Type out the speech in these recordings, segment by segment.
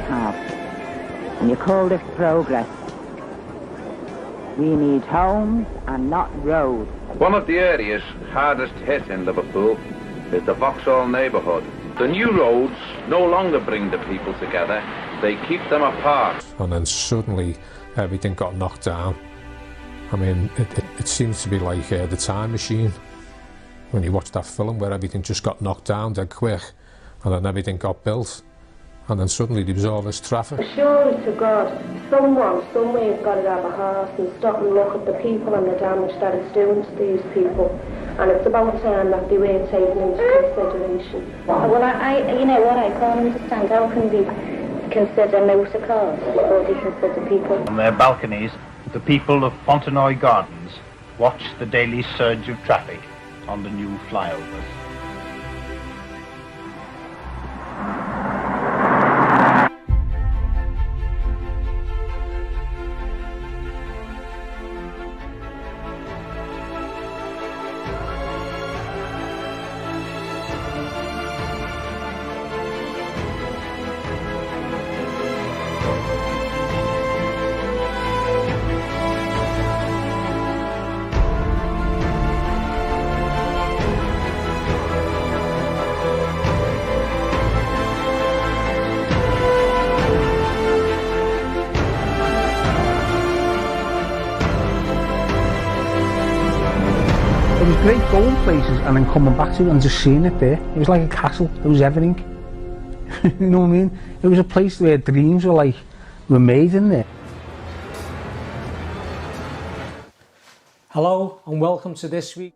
have. And you call this progress. We need homes and not roads. One of the areas hardest hit in Liverpool is the Vauxhall neighbourhood. The new roads no longer bring the people together, they keep them apart. And then suddenly everything got knocked down. I mean, it seems to be like The Time Machine, when you watch that film where everything just got knocked down dead quick, and then everything got built, and then suddenly there was all this traffic. Surely to God, someone, somewhere's got to have a heart and stop and look at the people and the damage that it's doing to these people. And it's about time that they were taken into consideration. Well, you know what, I can't understand. How can they consider motor cars before they consider people? On their balconies, the people of Fontenoy Gardens watch the daily surge of traffic on the new flyovers. It was great going places and then coming back to it and just seeing it there. It was like a castle, there was everything. You know what I mean? It was a place where dreams were made in there. Hello and welcome to this week.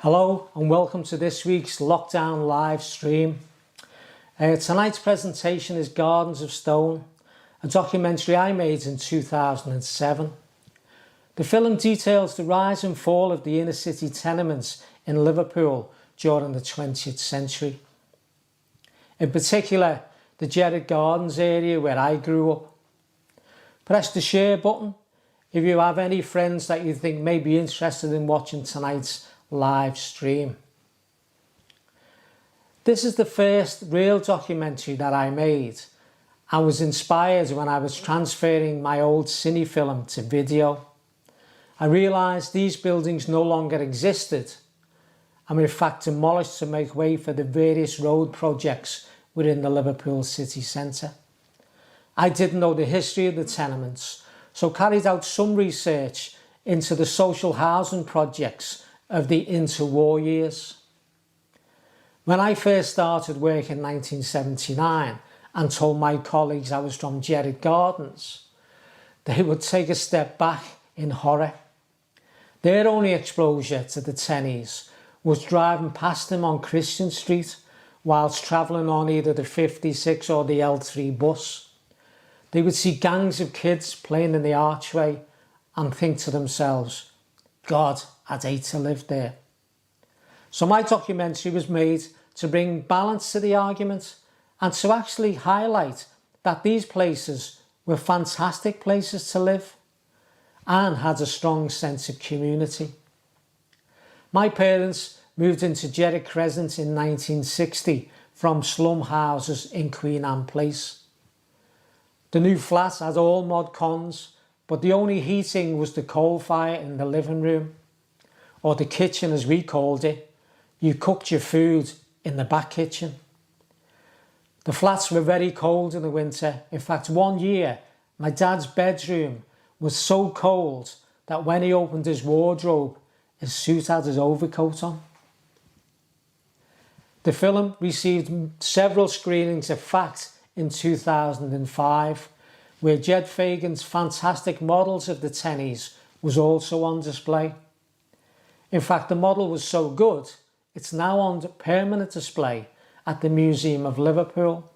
Hello and welcome to this week's lockdown live stream. Tonight's presentation is Gardens of Stone, a documentary I made in 2007. The film details the rise and fall of the inner city tenements in Liverpool during the 20th century. In particular, the Gerrard Gardens area where I grew up. Press the share button if you have any friends that you think may be interested in watching tonight's live stream. This is the first real documentary that I made and was inspired when I was transferring my old cine film to video. I realised these buildings no longer existed and were in fact demolished to make way for the various road projects within the Liverpool city centre. I didn't know the history of the tenements, so carried out some research into the social housing projects of the interwar years. When I first started work in 1979 and told my colleagues I was from Gerrard Gardens, they would take a step back in horror. Their only exposure to the tennies was driving past them on Christian Street whilst travelling on either the 56 or the L3 bus. They would see gangs of kids playing in the archway and think to themselves, God, I'd hate to live there. So my documentary was made to bring balance to the argument and to actually highlight that these places were fantastic places to live and had a strong sense of community. My parents moved into Gerrard Crescent in 1960 from slum houses in Queen Anne Place. The new flat had all mod cons, but the only heating was the coal fire in the living room, or the kitchen as we called it. You cooked your food in the back kitchen. The flats were very cold in the winter. In fact, one year, my dad's bedroom was so cold that when he opened his wardrobe, his suit had his overcoat on. The film received several screenings, in fact, in 2005, where Jed Fagan's fantastic models of the tennies was also on display. In fact, the model was so good, it's now on permanent display at the Museum of Liverpool,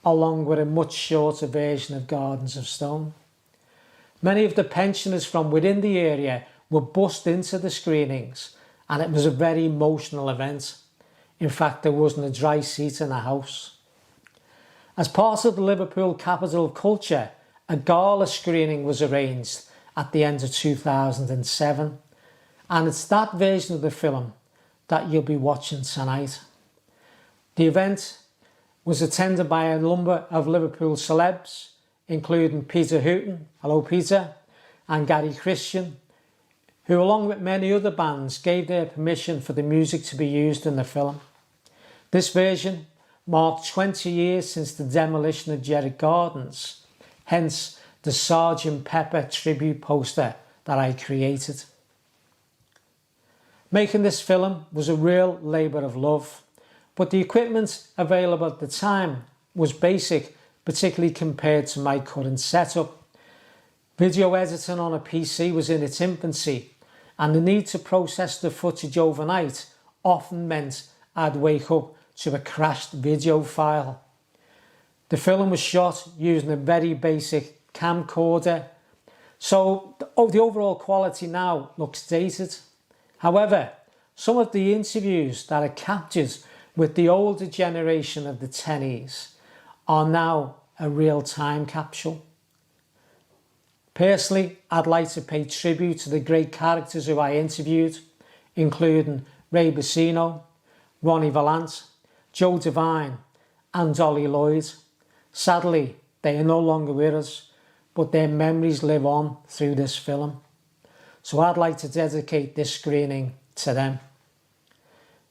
along with a much shorter version of Gardens of Stone. Many of the pensioners from within the area were bussed into the screenings, and it was a very emotional event. In fact, there wasn't a dry seat in the house. As part of the Liverpool Capital of Culture, a gala screening was arranged at the end of 2007, and it's that version of the film that you'll be watching tonight. The event was attended by a number of Liverpool celebs, including Peter Hooton, hello Peter, and Gary Christian, who along with many other bands gave their permission for the music to be used in the film. This version marked 20 years since the demolition of Gerrard Gardens hence the Sgt. Pepper tribute poster that I created. Making this film was a real labour of love, but the equipment available at the time was basic, particularly compared to my current setup. Video editing on a PC was in its infancy, and the need to process the footage overnight often meant I'd wake up to a crashed video file. The film was shot using a very basic camcorder, so the overall quality now looks dated. However, some of the interviews that are captured with the older generation of the tennies are now a real time capsule. Personally, I'd like to pay tribute to the great characters who I interviewed, including Ray Bassino, Ronnie Vallant, Joe Devine and Dolly Lloyd. Sadly, they are no longer with us, but their memories live on through this film. So I'd like to dedicate this screening to them.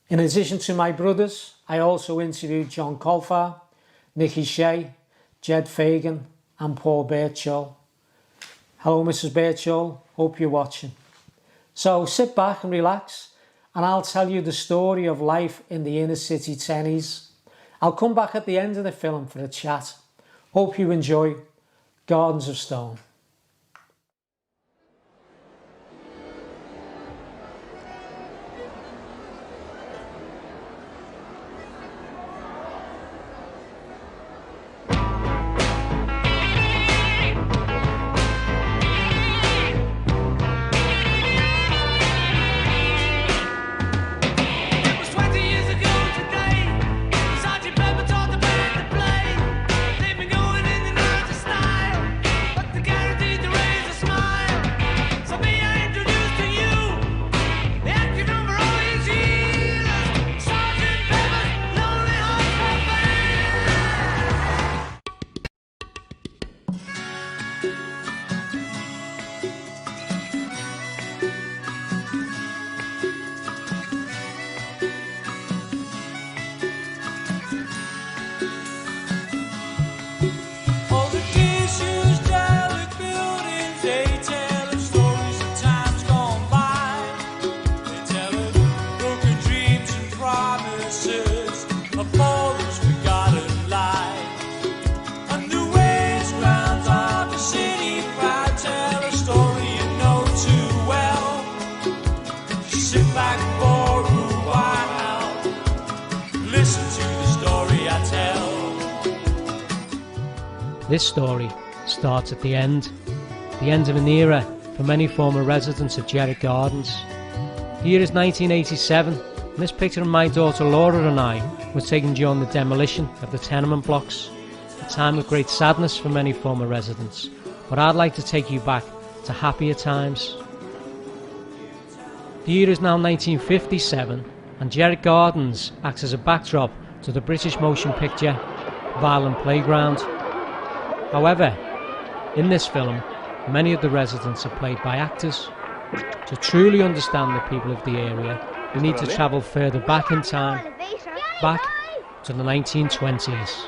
In addition to my brothers, I also interviewed John Colfar, Nicky Shea, Jed Fagan and Paul Birchall. Hello Mrs. Birchall, hope you're watching. So sit back and relax and I'll tell you the story of life in the inner city tennies. I'll come back at the end of the film for a chat. Hope you enjoy Gardens of Stone. This story starts at the end of an era for many former residents of Jerrick Gardens. The year is 1987, and this picture of my daughter Laura and I was taken during the demolition of the tenement blocks, a time of great sadness for many former residents, but I'd like to take you back to happier times. The year is now 1957, and Jerrick Gardens acts as a backdrop to the British motion picture Violent Playground. However, in this film, many of the residents are played by actors. To truly understand the people of the area, we need to travel further back in time, back to the 1920s.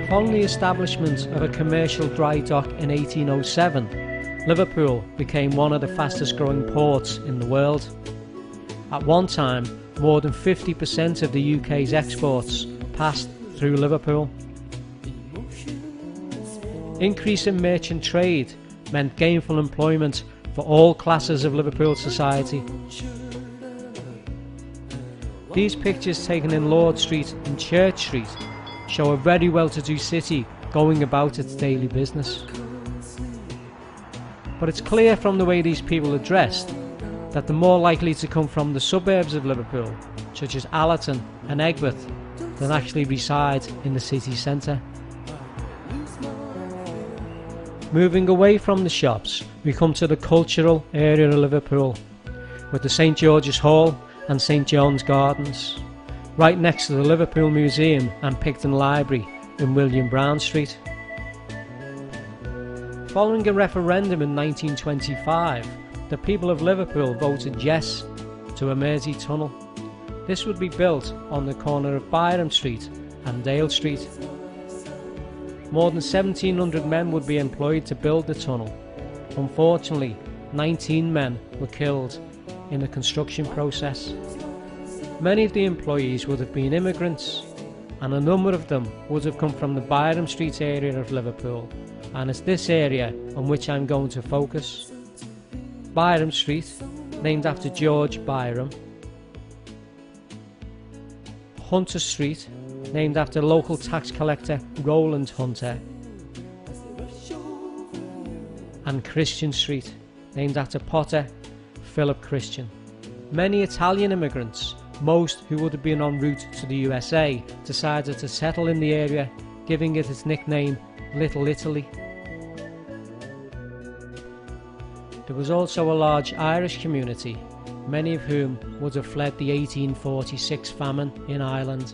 Following the establishment of a commercial dry dock in 1807, Liverpool became one of the fastest growing ports in the world. At one time, more than 50% of the UK's exports passed through Liverpool. Increase in merchant trade meant gainful employment for all classes of Liverpool society. These pictures taken in Lord Street and Church Street show a very well-to-do city going about its daily business. But it's clear from the way these people are dressed that they're more likely to come from the suburbs of Liverpool, such as Allerton and Egworth, than actually reside in the city centre. Moving away from the shops, we come to the cultural area of Liverpool, with the St George's Hall and St John's Gardens, right next to the Liverpool Museum and Picton Library in William Brown Street. Following a referendum in 1925, the people of Liverpool voted yes to a Mersey tunnel. This would be built on the corner of Byrom Street and Dale Street. More than 1,700 men would be employed to build the tunnel. Unfortunately, 19 men were killed in the construction process. Many of the employees would have been immigrants, and a number of them would have come from the Byrom Street area of Liverpool, and it's this area on which I'm going to focus. Byrom Street, named after George Byrom. Hunter Street, named after local tax collector Roland Hunter. And Christian Street, named after potter Philip Christian. Many Italian immigrants, most who would have been en route to the USA, decided to settle in the area, giving it its nickname Little Italy. There was also a large Irish community, many of whom would have fled the 1846 famine in Ireland.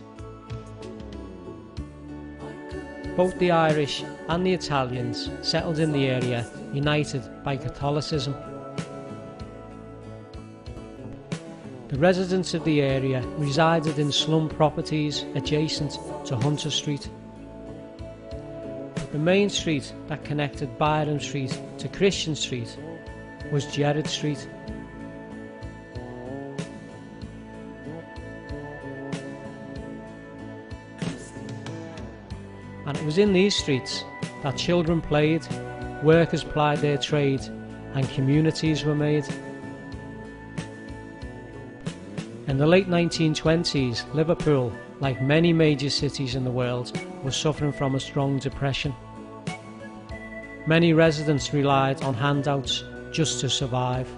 Both the Irish and the Italians settled in the area, united by Catholicism. The residents of the area resided in slum properties adjacent to Hunter Street. The main street that connected Byrom Street to Christian Street was Gerrard Street. And it was in these streets that children played, workers plied their trade, and communities were made. In the late 1920s, Liverpool, like many major cities in the world, was suffering from a strong depression. Many residents relied on handouts just to survive.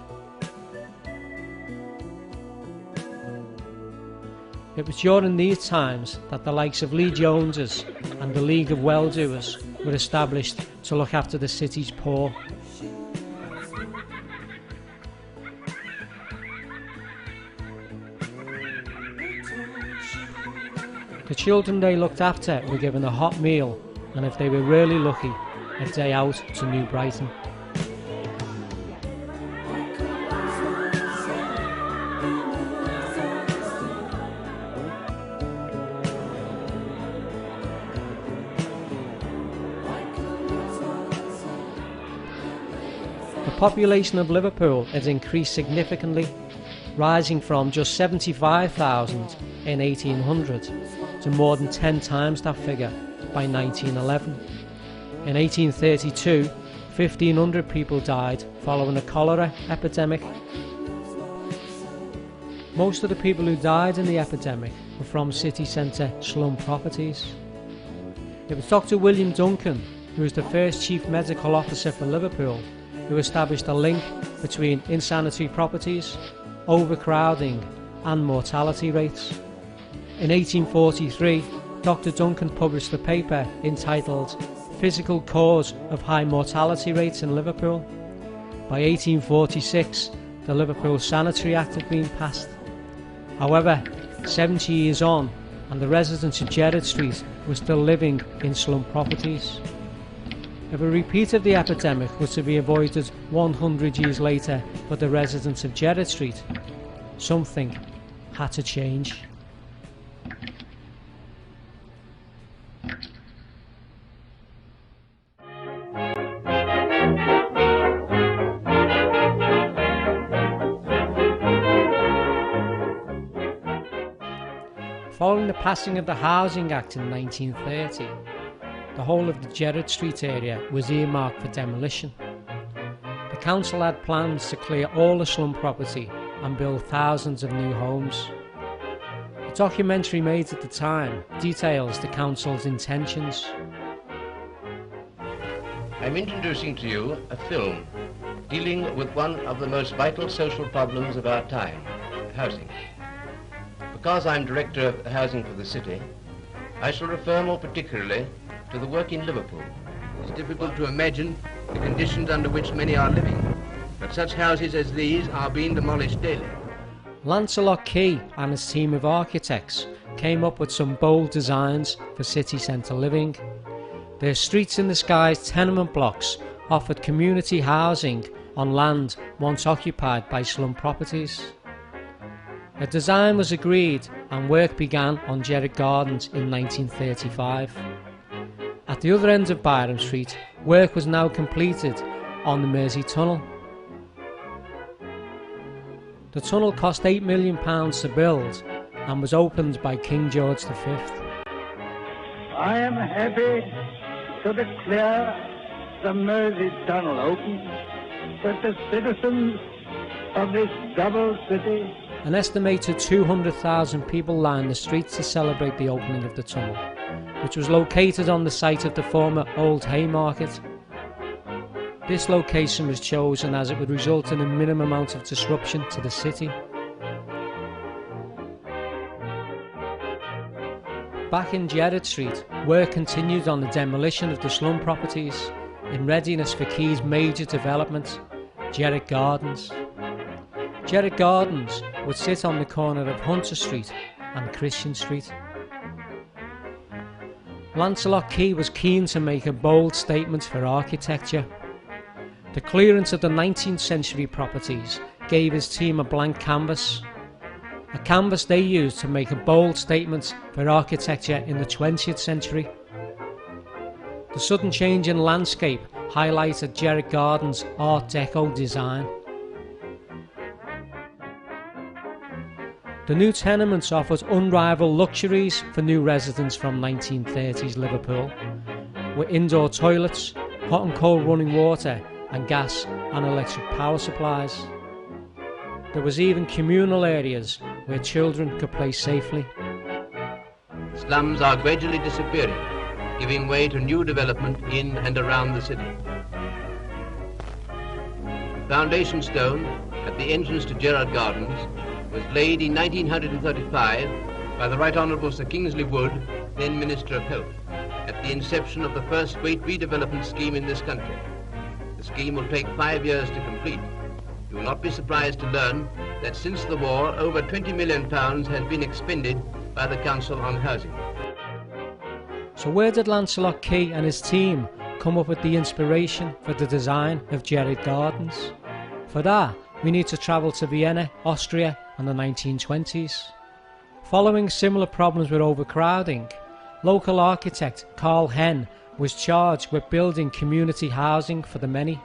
It was during these times that the likes of Lee Joneses and the League of Well-Doers were established to look after the city's poor. The children they looked after were given a hot meal, and if they were really lucky, a day out to New Brighton. The population of Liverpool has increased significantly, rising from just 75,000 in 1800 to more than 10 times that figure by 1911. In 1832, 1,500 people died following a cholera epidemic. Most of the people who died in the epidemic were from city centre slum properties. It was Dr. William Duncan, who was the first chief medical officer for Liverpool, who established a link between insanitary properties, overcrowding and mortality rates. In 1843, Dr. Duncan published a paper entitled Physical Cause of High Mortality Rates in Liverpool. By 1846, the Liverpool Sanitary Act had been passed. However, 70 years on, and the residents of Gerrard Street were still living in slum properties. If a repeat of the epidemic was to be avoided 100 years later for the residents of Gerrard Street, something had to change. Following the passing of the Housing Act in 1930, the whole of the Gerrard Street area was earmarked for demolition. The council had plans to clear all the slum property and build thousands of new homes. A documentary made at the time details the council's intentions. I'm introducing to you a film dealing with one of the most vital social problems of our time, housing. Because I'm Director of Housing for the City, I shall refer more particularly to the work in Liverpool. It's difficult to imagine the conditions under which many are living, but such houses as these are being demolished daily. Lancelot Key and his team of architects came up with some bold designs for city centre living. Their streets in the skies tenement blocks offered community housing on land once occupied by slum properties. A design was agreed and work began on Gerrard Gardens in 1935. At the other end of Byrom Street, work was now completed on the Mersey Tunnel. The tunnel cost £8 million to build and was opened by King George V. I am happy to declare the Mersey Tunnel open, that the citizens of this double city. An estimated 200,000 people lined the streets to celebrate the opening of the tunnel, which was located on the site of the former Old Haymarket. This location was chosen as it would result in a minimum amount of disruption to the city. Back in Gerrard Street, work continued on the demolition of the slum properties in readiness for Key's major development, Gerrard Gardens. Gerrard Gardens would sit on the corner of Hunter Street and Christian Street. Lancelot Key was keen to make a bold statement for architecture. The clearance of the 19th century properties gave his team a blank canvas, a canvas they used to make a bold statement for architecture in the 20th century. The sudden change in landscape highlighted Gerrard Gardens' Art Deco design. The new tenements offered unrivaled luxuries for new residents from 1930s Liverpool, with indoor toilets, hot and cold running water, and gas and electric power supplies. There was even communal areas where children could play safely. Slums are gradually disappearing, giving way to new development in and around the city. Foundation stone at the entrance to Gerrard Gardens was laid in 1935 by the Right Honourable Sir Kingsley Wood, then Minister of Health, at the inception of the first great redevelopment scheme in this country. The scheme will take 5 years to complete. You will not be surprised to learn that since the war, over £20 million has been expended by the Council on Housing. So where did Lancelot Key and his team come up with the inspiration for the design of Gerrard Gardens? For that, we need to travel to Vienna, Austria, and the 1920s. Following similar problems with overcrowding, local architect Carl Henn was charged with building community housing for the many.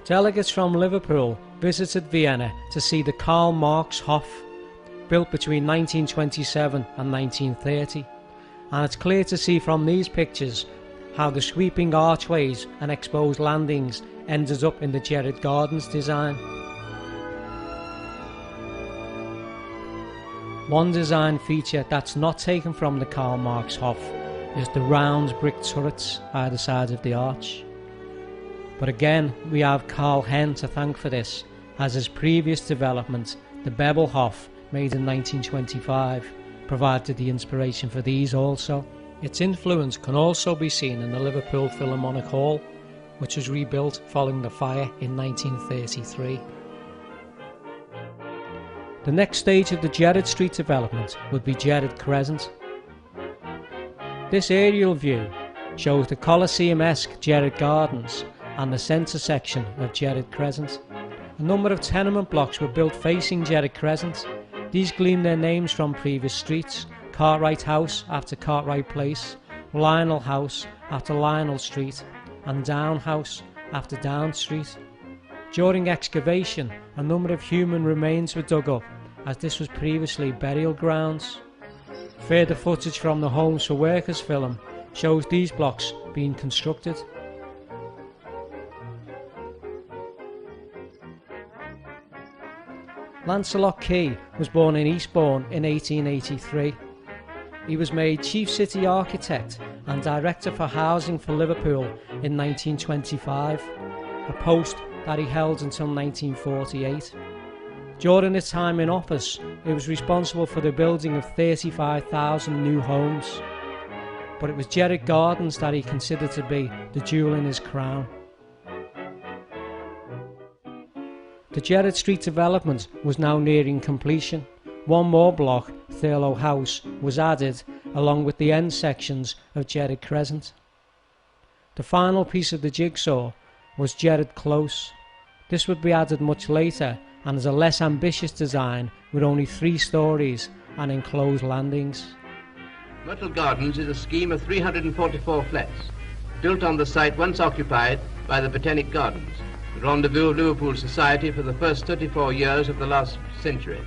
Delegates from Liverpool visited Vienna to see the Karl Marx Hof, built between 1927 and 1930, and it's clear to see from these pictures how the sweeping archways and exposed landings ended up in the Gerrard Gardens design. One design feature that's not taken from the Karl Marx Hof is the round brick turrets either side of the arch. But again, we have Carl Henn to thank for this, as his previous development, the Bebelhof, made in 1925, provided the inspiration for these also. Its influence can also be seen in the Liverpool Philharmonic Hall, which was rebuilt following the fire in 1933. The next stage of the Gerrard Street development would be Gerrard Crescent. This aerial view shows the Colosseum-esque Gerrard Gardens and the centre section of Gerrard Crescent. A number of tenement blocks were built facing Gerrard Crescent. These glean their names from previous streets: Cartwright House after Cartwright Place, Lionel House after Lionel Street, and Down House after Down Street. During excavation, a number of human remains were dug up, as this was previously burial grounds. Further footage from the Homes for Workers film shows these blocks being constructed. Lancelot Key was born in Eastbourne in 1883. He was made Chief City Architect and Director for Housing for Liverpool in 1925, a post that he held until 1948. During his time in office, he was responsible for the building of 35,000 new homes. But it was Gerrard Gardens that he considered to be the jewel in his crown. The Gerrard Street development was now nearing completion. One more block, Thurlow House, was added along with the end sections of Gerrard Crescent. The final piece of the jigsaw was Gerrard Close. This would be added much later and is a less ambitious design with only 3 stories and enclosed landings. Myrtle Gardens is a scheme of 344 flats, built on the site once occupied by the Botanic Gardens, the rendezvous of Liverpool society for the first 34 years of the last century.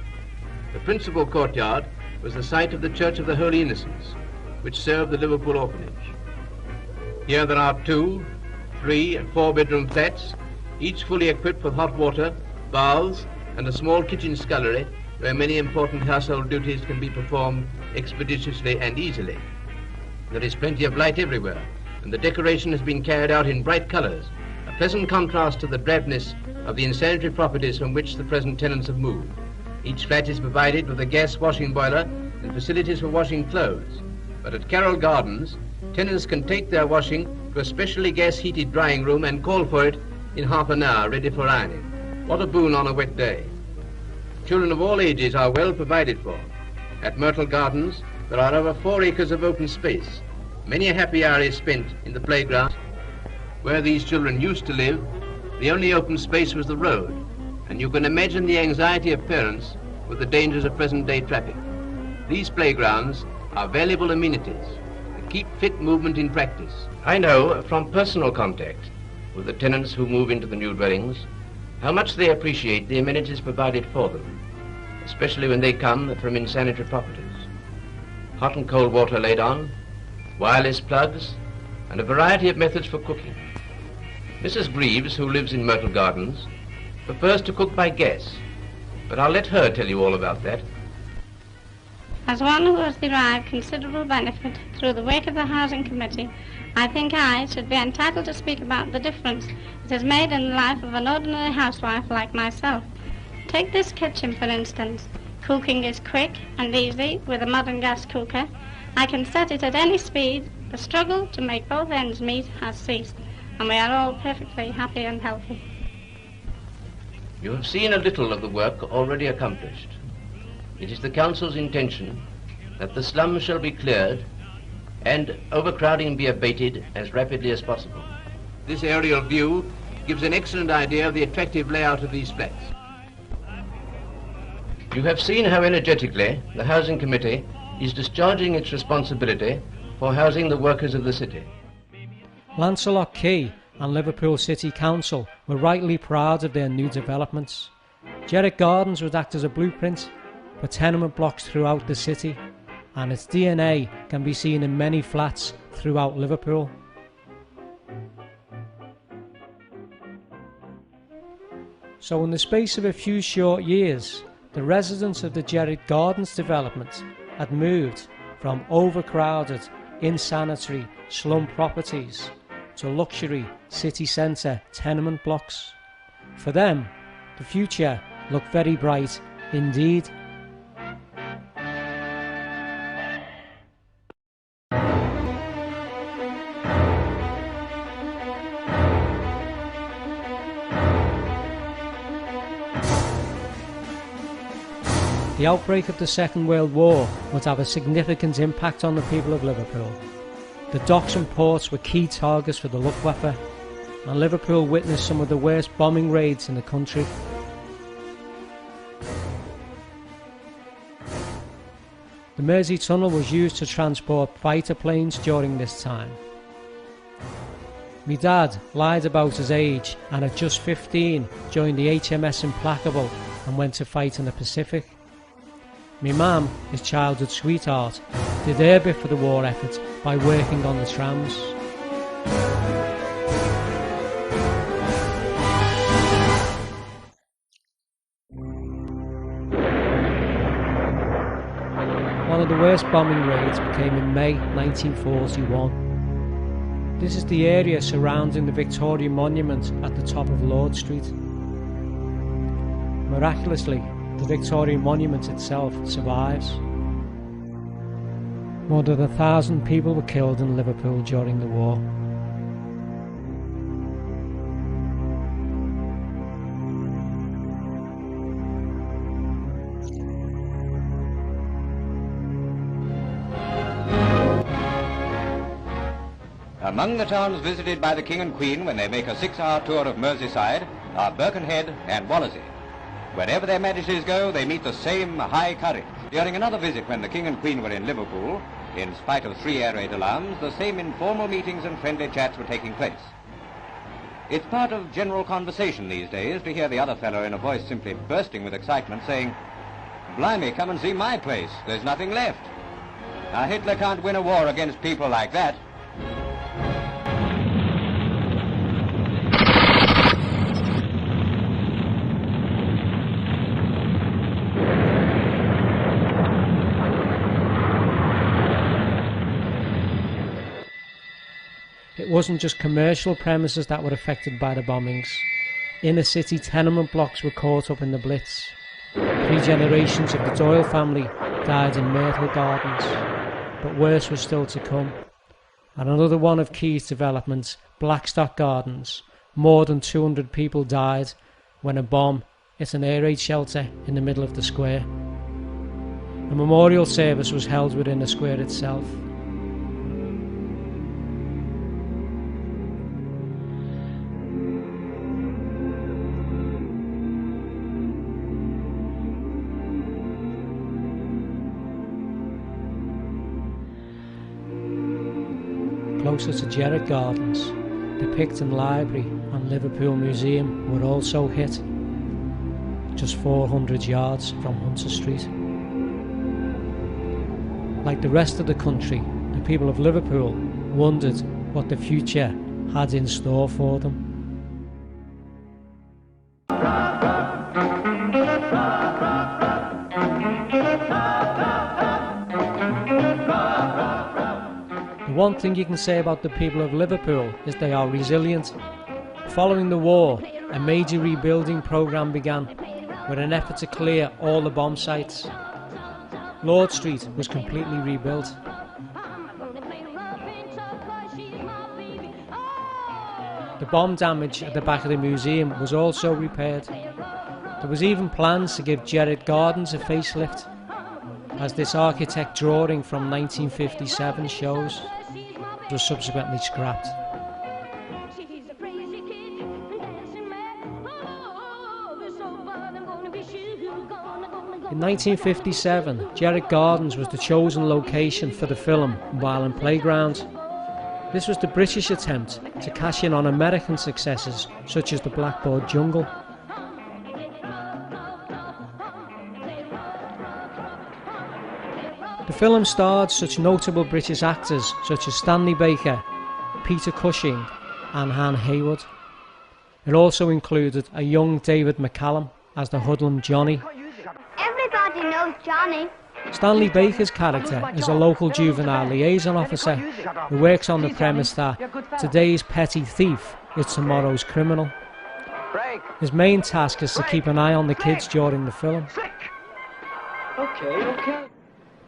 The principal courtyard was the site of the Church of the Holy Innocents, which served the Liverpool orphanage. Here there are 2, 3 and 4 bedroom flats, each fully equipped with hot water, baths and a small kitchen scullery where many important household duties can be performed expeditiously and easily. There is plenty of light everywhere, and the decoration has been carried out in bright colours, a pleasant contrast to the drabness of the insanitary properties from which the present tenants have moved. Each flat is provided with a gas washing boiler and facilities for washing clothes. But at Carroll Gardens, tenants can take their washing to a specially gas-heated drying room and call for it in half an hour, ready for ironing. What a boon on a wet day. Children of all ages are well provided for. At Myrtle Gardens, there are over 4 acres of open space. Many a happy hour is spent in the playground. Where these children used to live, the only open space was the road, and you can imagine the anxiety of parents with the dangers of present-day traffic. These playgrounds are valuable amenities that keep fit movement in practice. I know from personal contact with the tenants who move into the new dwellings how much they appreciate the amenities provided for them, especially when they come from insanitary properties. Hot and cold water laid on, wireless plugs, and a variety of methods for cooking. Mrs. Greaves, who lives in Myrtle Gardens, prefers to cook by gas, but I'll let her tell you all about that. As one who has derived considerable benefit through the work of the Housing Committee, I think I should be entitled to speak about the difference it has made in the life of an ordinary housewife like myself. Take this kitchen, for instance. Cooking is quick and easy with a modern gas cooker. I can set it at any speed. The struggle to make both ends meet has ceased, and we are all perfectly happy and healthy. You have seen a little of the work already accomplished. It is the Council's intention that the slums shall be cleared and overcrowding be abated as rapidly as possible. This aerial view gives an excellent idea of the attractive layout of these flats. You have seen how energetically the Housing Committee is discharging its responsibility for housing the workers of the city. Lancelot Key and Liverpool City Council were rightly proud of their new developments. Gerrard Gardens would act as a blueprint for tenement blocks throughout the city, and its DNA can be seen in many flats throughout Liverpool. So in the space of a few short years, the residents of the Gerrard Gardens development had moved from overcrowded, insanitary slum properties to luxury city centre tenement blocks. For them, the future looked very bright indeed. The outbreak of the Second World War would have a significant impact on the people of Liverpool. The docks and ports were key targets for the Luftwaffe, and Liverpool witnessed some of the worst bombing raids in the country. The Mersey Tunnel was used to transport fighter planes during this time. My dad lied about his age and at just 15 joined the HMS Implacable and went to fight in the Pacific. My mum, his childhood sweetheart, did her bit for the war effort by working on the trams. One of the worst bombing raids came in May 1941. This is the area surrounding the Victoria Monument at the top of Lord Street. Miraculously, the Victoria Monument itself survives. More than 1,000 people were killed in Liverpool during the war. Among the towns visited by the King and Queen when they make a 6-hour tour of Merseyside are Birkenhead and Wallasey. Wherever their Majesties go, they meet the same high courage. During another visit when the King and Queen were in Liverpool, in spite of 3 air raid alarms, the same informal meetings and friendly chats were taking place. It's part of general conversation these days to hear the other fellow in a voice simply bursting with excitement saying, "Blimey, come and see my place. There's nothing left." Now, Hitler can't win a war against people like that. It wasn't just commercial premises that were affected by the bombings. Inner city tenement blocks were caught up in the Blitz. 3 generations of the Doyle family died in Myrtle Gardens, but worse was still to come. And another one of Key's developments, Blackstock Gardens, more than 200 people died when a bomb hit an air raid shelter in the middle of the square. A memorial service was held within the square itself. Closer to Gerrard Gardens, the Picton Library and Liverpool Museum were also hit, just 400 yards from Hunter Street. Like the rest of the country, the people of Liverpool wondered what the future had in store for them. The one thing you can say about the people of Liverpool is they are resilient. Following the war, a major rebuilding programme began with an effort to clear all the bomb sites. Lord Street was completely rebuilt. The bomb damage at the back of the museum was also repaired. There was even plans to give Gerrard Gardens a facelift, as this architect drawing from 1957 shows. It was subsequently scrapped. In 1957, Gerrard Gardens was the chosen location for the film Violent Playground. This was the British attempt to cash in on American successes such as the Blackboard Jungle. The film starred such notable British actors such as Stanley Baker, Peter Cushing and Anne Haywood. It also included a young David McCallum as the hoodlum Johnny. Everybody knows Johnny. Stanley Baker's character is a local juvenile liaison officer who works on the premise that today's petty thief is tomorrow's criminal. His main task is to keep an eye on the kids during the film. Okay.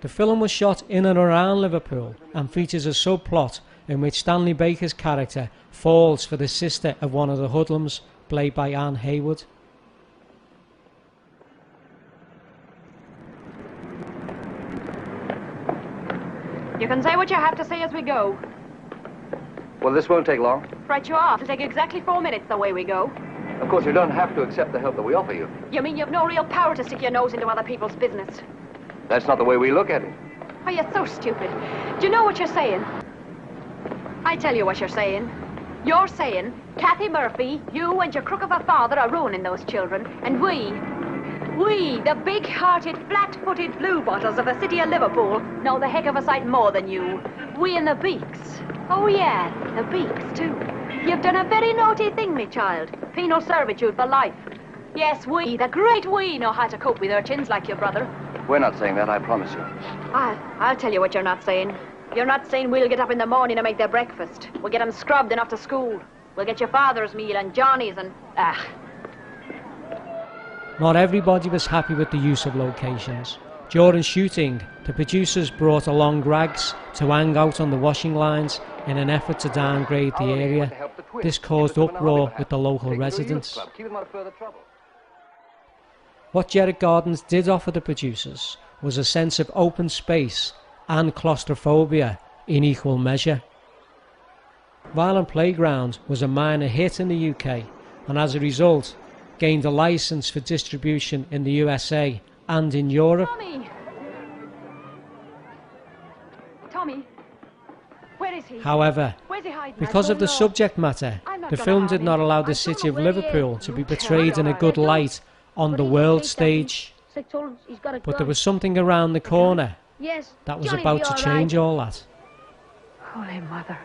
The film was shot in and around Liverpool and features a subplot in which Stanley Baker's character falls for the sister of one of the hoodlums, played by Anne Haywood. You can say what you have to say as we go. Well, this won't take long. Right you are. It'll take exactly 4 minutes the way we go. Of course, you don't have to accept the help that we offer you. You mean you've no real power to stick your nose into other people's business? That's not the way we look at it. Oh, you're so stupid. Do you know what you're saying? I tell you what you're saying. You're saying Kathy Murphy, you and your crook of a father are ruining those children, and we, the big-hearted, flat-footed bluebottles of the city of Liverpool, know the heck of a sight more than you. We and the Beaks. Oh, yeah, the Beaks, too. You've done a very naughty thing, me child. Penal servitude for life. Yes, we, the great we, know how to cope with urchins like your brother. We're not saying that, I promise you. I'll tell you what you're not saying. You're not saying we'll get up in the morning and make their breakfast. We'll get them scrubbed and off to school. We'll get your father's meal and Johnny's and... Not everybody was happy with the use of locations. During shooting, the producers brought along rags to hang out on the washing lines in an effort to downgrade the area. This caused uproar with the local residents. What Gerrard Gardens did offer the producers was a sense of open space and claustrophobia in equal measure. Violent Playground was a minor hit in the UK and as a result gained a licence for distribution in the USA and in Europe. Tommy, where is he? However, Where's he hiding? because of the subject matter, the film did not allow the city of Liverpool to be portrayed in a good light on the world stage. But there was something around the corner that was about to change all that. Holy Mother.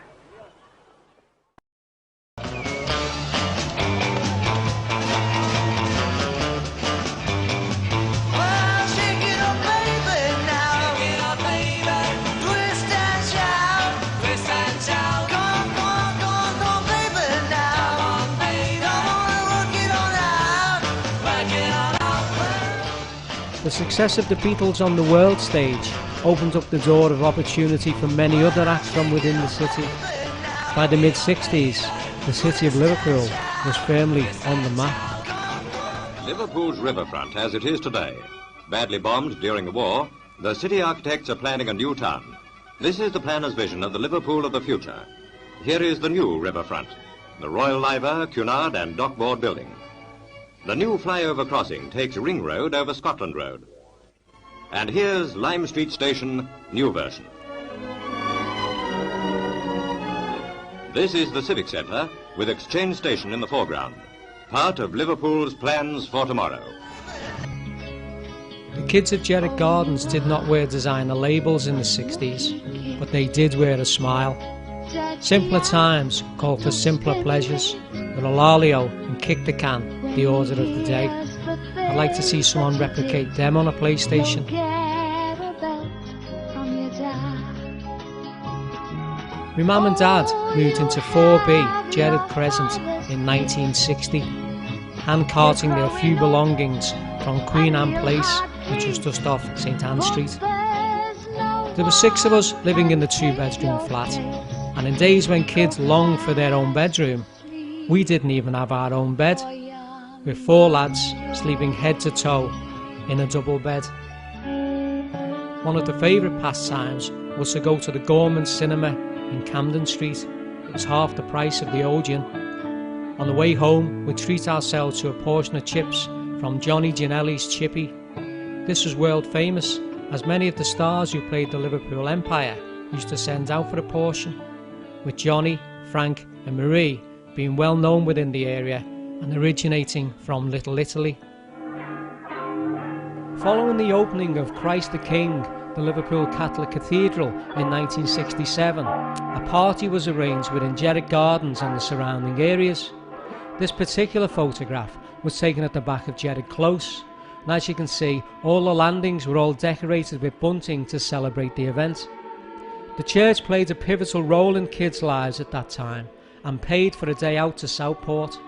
The success of the Beatles on the world stage opened up the door of opportunity for many other acts from within the city. By the mid-60s, the city of Liverpool was firmly on the map. Liverpool's riverfront as it is today. Badly bombed during the war, the city architects are planning a new town. This is the planner's vision of the Liverpool of the future. Here is the new riverfront, the Royal Liver, Cunard and Dockboard building. The new flyover crossing takes Ring Road over Scotland Road. And here's Lime Street Station, new version. This is the Civic Centre with Exchange Station in the foreground, part of Liverpool's plans for tomorrow. The kids of Jeddick Gardens did not wear designer labels in the 60s, but they did wear a smile. Simpler times called for simpler pleasures, with a lalio and kick the can the order of the day. I'd like to see someone replicate them on a PlayStation. My mum and dad moved into 4B Jeddick Crescent in 1960, hand-carting their few belongings from Queen Anne Place, which was just off St Anne Street. There were 6 of us living in the 2-bedroom flat, and in days when kids longed for their own bedroom, we didn't even have our own bed, with 4 lads sleeping head to toe in a double bed. One of the favourite pastimes was to go to the Gorman Cinema in Camden Street. It was half the price of the Odeon. On the way home, we'd treat ourselves to a portion of chips from Johnny Ginelli's Chippy. This was world famous, as many of the stars who played the Liverpool Empire used to send out for a portion, with Johnny, Frank and Marie being well known within the area and originating from Little Italy. Following the opening of Christ the King, the Liverpool Catholic Cathedral in 1967, a party was arranged within Jeddick Gardens and the surrounding areas. This particular photograph was taken at the back of Jeddick Close, and as you can see, all the landings were all decorated with bunting to celebrate the event. The church played a pivotal role in kids' lives at that time and paid for a day out to Southport.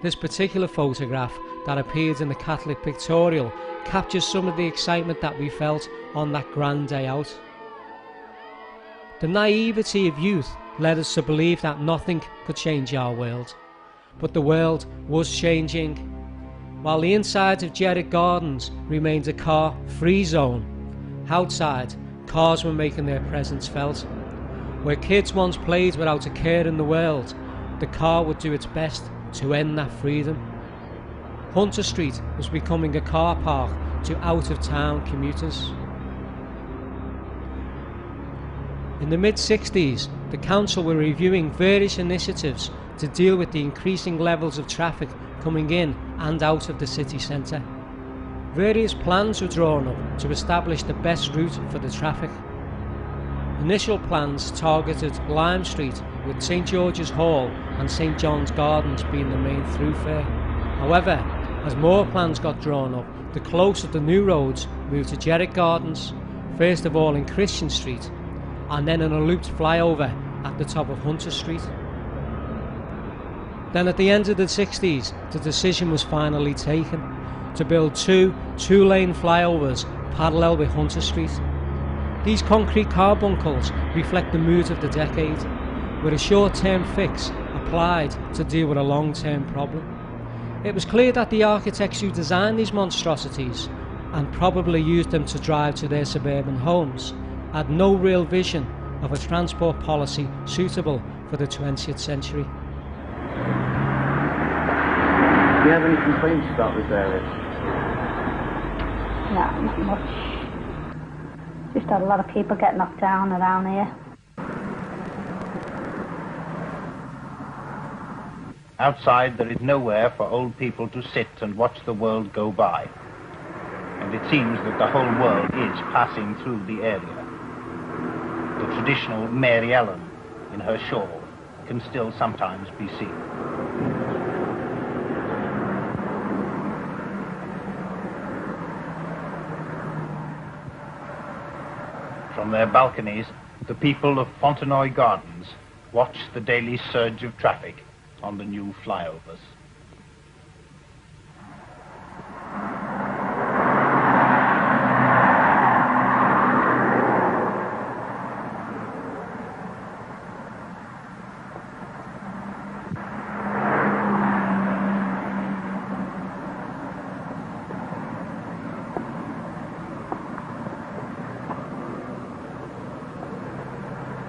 This particular photograph that appeared in the Catholic Pictorial captures some of the excitement that we felt on that grand day out. The naivety of youth led us to believe that nothing could change our world, but the world was changing. While the inside of Jeddick Gardens remained a car-free zone, outside cars were making their presence felt. Where kids once played without a care in the world, the car would do its best to end that freedom. Hunter Street was becoming a car park to out-of-town commuters. In the mid-60s, the council were reviewing various initiatives to deal with the increasing levels of traffic coming in and out of the city centre. Various plans were drawn up to establish the best route for the traffic. Initial plans targeted Lime Street, with St George's Hall and St John's Gardens being the main thoroughfare. However, as more plans got drawn up, the close of the new roads moved to Jeddick Gardens, first of all in Christian Street, and then in a looped flyover at the top of Hunter Street. Then at the end of the 60s, the decision was finally taken to build 2 two-lane flyovers parallel with Hunter Street. These concrete carbuncles reflect the mood of the decade, with a short-term fix applied to deal with a long-term problem. It was clear that the architects who designed these monstrosities, and probably used them to drive to their suburban homes, had no real vision of a transport policy suitable for the 20th century. Do you have any complaints about this area? No, not much. Just had a lot of people get knocked down around here. Outside, there is nowhere for old people to sit and watch the world go by. And it seems that the whole world is passing through the area. The traditional Mary Ellen in her shawl can still sometimes be seen. From their balconies, the people of Fontenoy Gardens watch the daily surge of traffic on the new flyovers.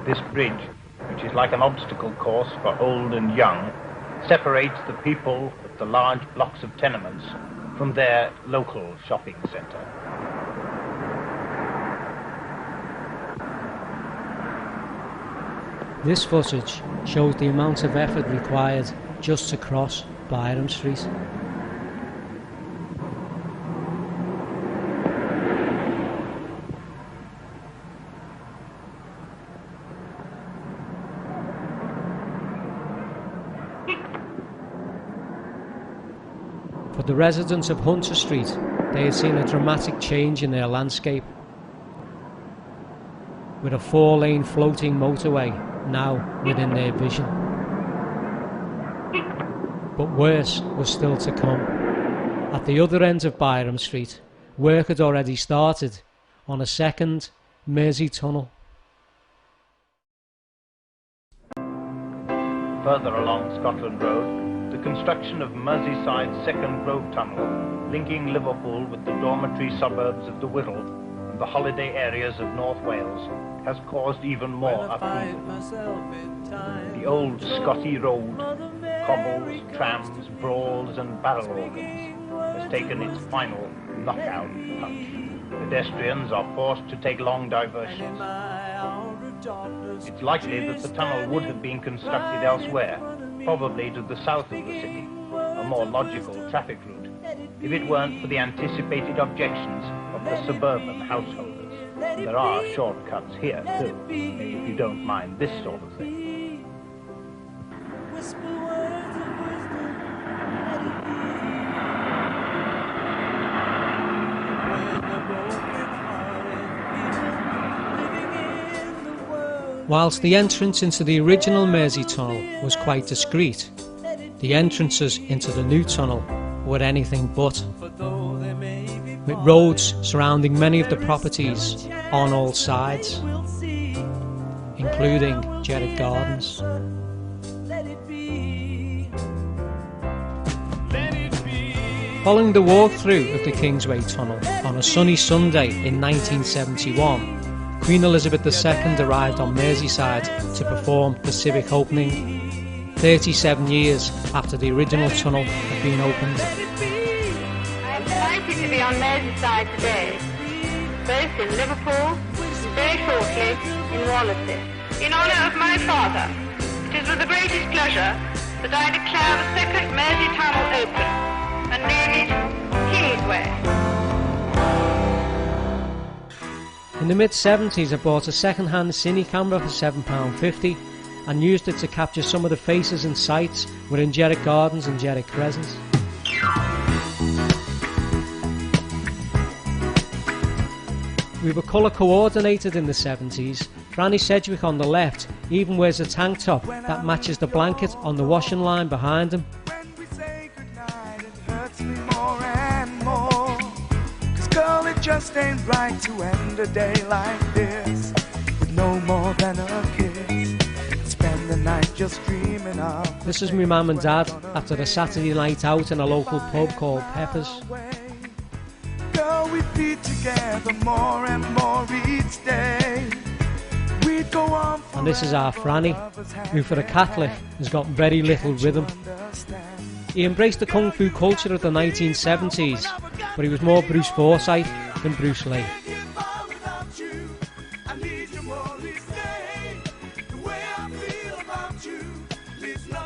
This bridge, which is like an obstacle course for old and young, separates the people at the large blocks of tenements from their local shopping centre. This footage shows the amount of effort required just to cross Byrom Street. For the residents of Hunter Street, they had seen a dramatic change in their landscape, with a 4-lane floating motorway now within their vision. But worse was still to come. At the other end of Byrom Street, work had already started on a second Mersey tunnel. Further along Scotland Road, the construction of Merseyside's Second Road Tunnel, linking Liverpool with the dormitory suburbs of the Wirral and the holiday areas of North Wales, has caused even more upheaval. The old Scotty Road, cobbles, trams, brawls and barrel organs, has taken its final knockout punch. Pedestrians are forced to take long diversions. It's likely that the tunnel would have been constructed elsewhere, probably to the south of the city, a more logical traffic route, if it weren't for the anticipated objections of the suburban householders. There are shortcuts here too, if you don't mind this sort of thing. Whilst the entrance into the original Mersey tunnel was quite discreet, the entrances into the new tunnel were anything but, with roads surrounding many of the properties on all sides, including Jerrick Gardens. Following the walkthrough of the Kingsway Tunnel on a sunny Sunday in 1971, Queen Elizabeth II arrived on Merseyside to perform the civic opening, 37 years after the original tunnel had been opened. I am delighted to be on Merseyside today, both in Liverpool and very shortly in Wallasey. In honour of my father, it is with the greatest pleasure that I declare the second Mersey Tunnel open and name it Kingsway. In the mid-70s I bought a second-hand cine camera for £7.50 and used it to capture some of the faces and sights within Jerrick Gardens and Jerrick Crescent. We were colour coordinated in the 70s. Franny Sedgwick on the left even wears a tank top that matches the blanket on the washing line behind him. Girl, it just ain't right to end a day like this with no more than a kiss. Spend the night just dreaming of. This is my mum and dad after a Saturday night out in a local pub called Pepper's. Girl, we be together more and more each day. We we'd go on. And this is our Franny, who for a Catholic has got very little rhythm. He embraced the Kung Fu culture of the 1970s, but he was more Bruce Forsyth than Bruce Lee.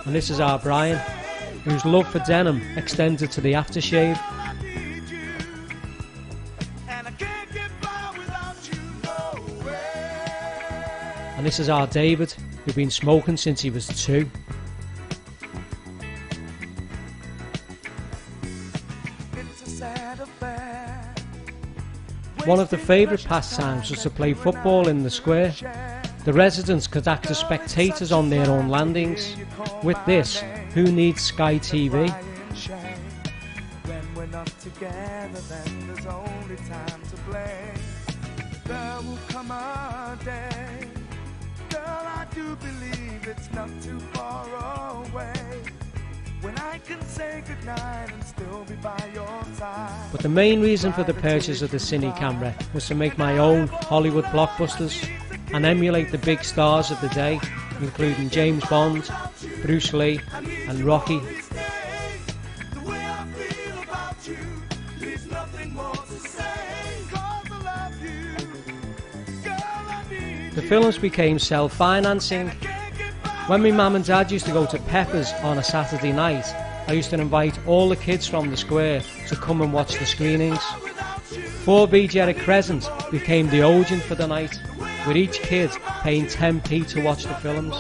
And this is our Brian, whose love for denim extended to the aftershave. And this is our David, who'd been smoking since he was 2. One of the favourite pastimes was to play football in the square. The residents could act as spectators on their own landings. With this, who needs Sky TV? When we're not together, then there's only time to blame. There will come a day, girl, I do believe it's not too far away, when I can say goodnight and still be by your side. But the main reason for the purchase of the Cine camera was to make my own Hollywood blockbusters and emulate the big stars of the day, including James Bond, Bruce Lee and Rocky. The films became self-financing. When my mum and dad used to go to Pepper's on a Saturday night, I used to invite all the kids from the square to come and watch the screenings. 4B Jerry Crescent became the Odeon for the night, with each kid paying 10p to watch the films.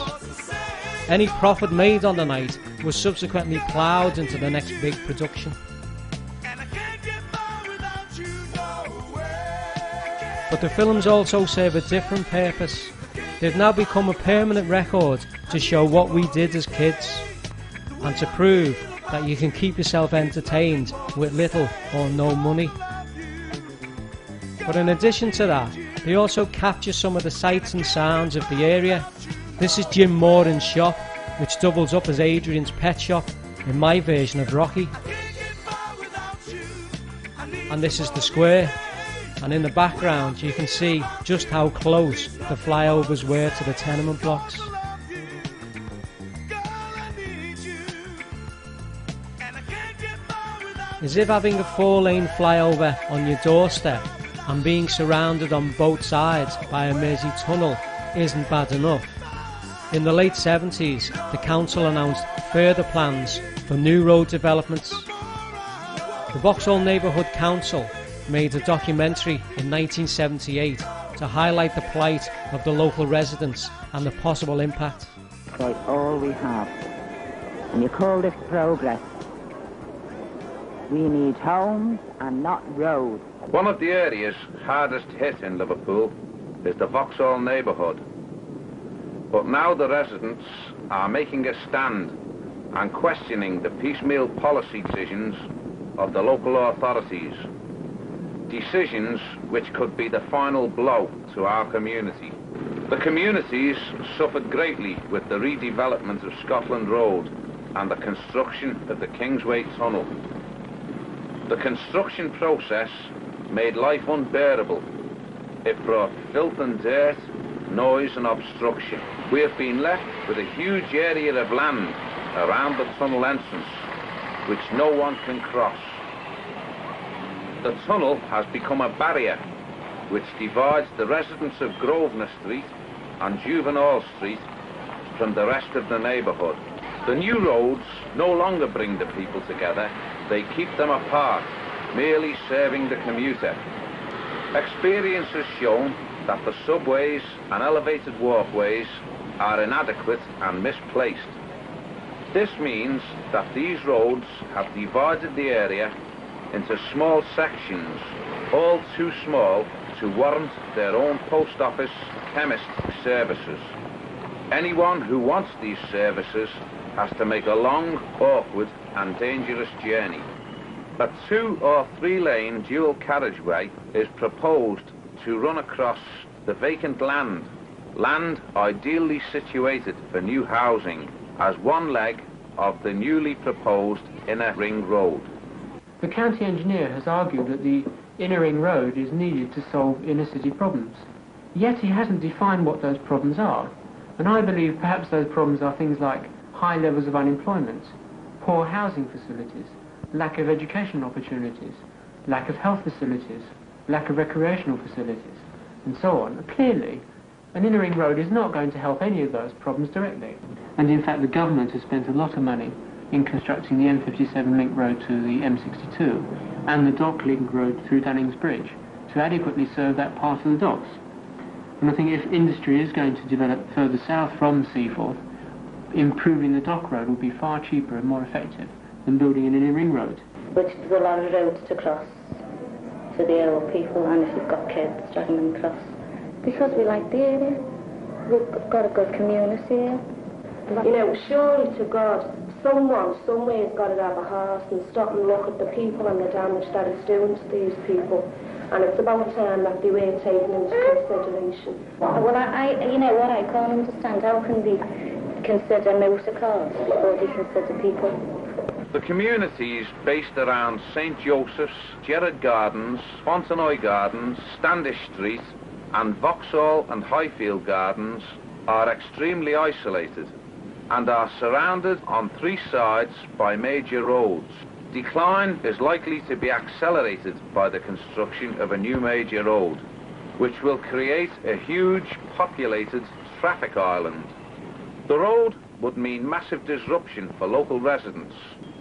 Any profit made on the night was subsequently ploughed into the next big production. But the films also serve a different purpose. They've now become a permanent record to show what we did as kids, and to prove that you can keep yourself entertained with little or no money. But in addition to that, they also capture some of the sights and sounds of the area. This is Jim Moran's shop, which doubles up as Adrian's pet shop in my version of Rocky. And this is the square, and in the background you can see just how close the flyovers were to the tenement blocks. As if having a 4-lane flyover on your doorstep and being surrounded on both sides by a Mersey tunnel isn't bad enough. In the late 70s, the council announced further plans for new road developments. The Vauxhall Neighbourhood Council made a documentary in 1978 to highlight the plight of the local residents and the possible impact. Quite all we have. And you call this progress. We need homes and not roads. One of the areas hardest hit in Liverpool is the Vauxhall neighbourhood. But now the residents are making a stand and questioning the piecemeal policy decisions of the local authorities. Decisions which could be the final blow to our community. The communities suffered greatly with the redevelopment of Scotland Road and the construction of the Kingsway Tunnel. The construction process made life unbearable. It brought filth and dirt, noise and obstruction. We have been left with a huge area of land around the tunnel entrance, which no one can cross. The tunnel has become a barrier which divides the residents of Grosvenor Street and Juvenile Street from the rest of the neighbourhood. The new roads no longer bring the people together, they keep them apart, merely serving the commuter. Experience has shown that the subways and elevated walkways are inadequate and misplaced. This means that these roads have divided the area into small sections, all too small to warrant their own post office chemist services. Anyone who wants these services has to make a long, awkward and dangerous journey. A 2 or 3 lane dual carriageway is proposed to run across the vacant land ideally situated for new housing, as one leg of the newly proposed inner ring road. The county engineer has argued that the inner ring road is needed to solve inner city problems. yet he hasn't defined what those problems are. And I believe perhaps those problems are things like high levels of unemployment, poor housing facilities, lack of educational opportunities, lack of health facilities, lack of recreational facilities, and so on. Clearly, an inner ring road is not going to help any of those problems directly. And in fact, the government has spent a lot of money in constructing the M57 link road to the M62 and the dock link road through Dunnings Bridge to adequately serve that part of the docks. And I think if industry is going to develop further south from Seaforth, improving the dock road will be far cheaper and more effective than building an inner ring road. Which is a lot of roads to cross for the old people, and if you've got kids, dragging them across. Because we like the area. We've got a good community here. You know, surely to God, someone, somewhere's got to have a heart and stop and look at the people and the damage that it's doing to these people. And it's about time that they were taken into consideration. Well, you know what, I can't understand. How can they consider motor cars before they consider people? The communities based around St Joseph's, Gerrard Gardens, Fontenoy Gardens, Standish Street, and Vauxhall and Highfield Gardens are extremely isolated and are surrounded on three sides by major roads. Decline is likely to be accelerated by the construction of a new major road, which will create a huge populated traffic island. The road would mean massive disruption for local residents.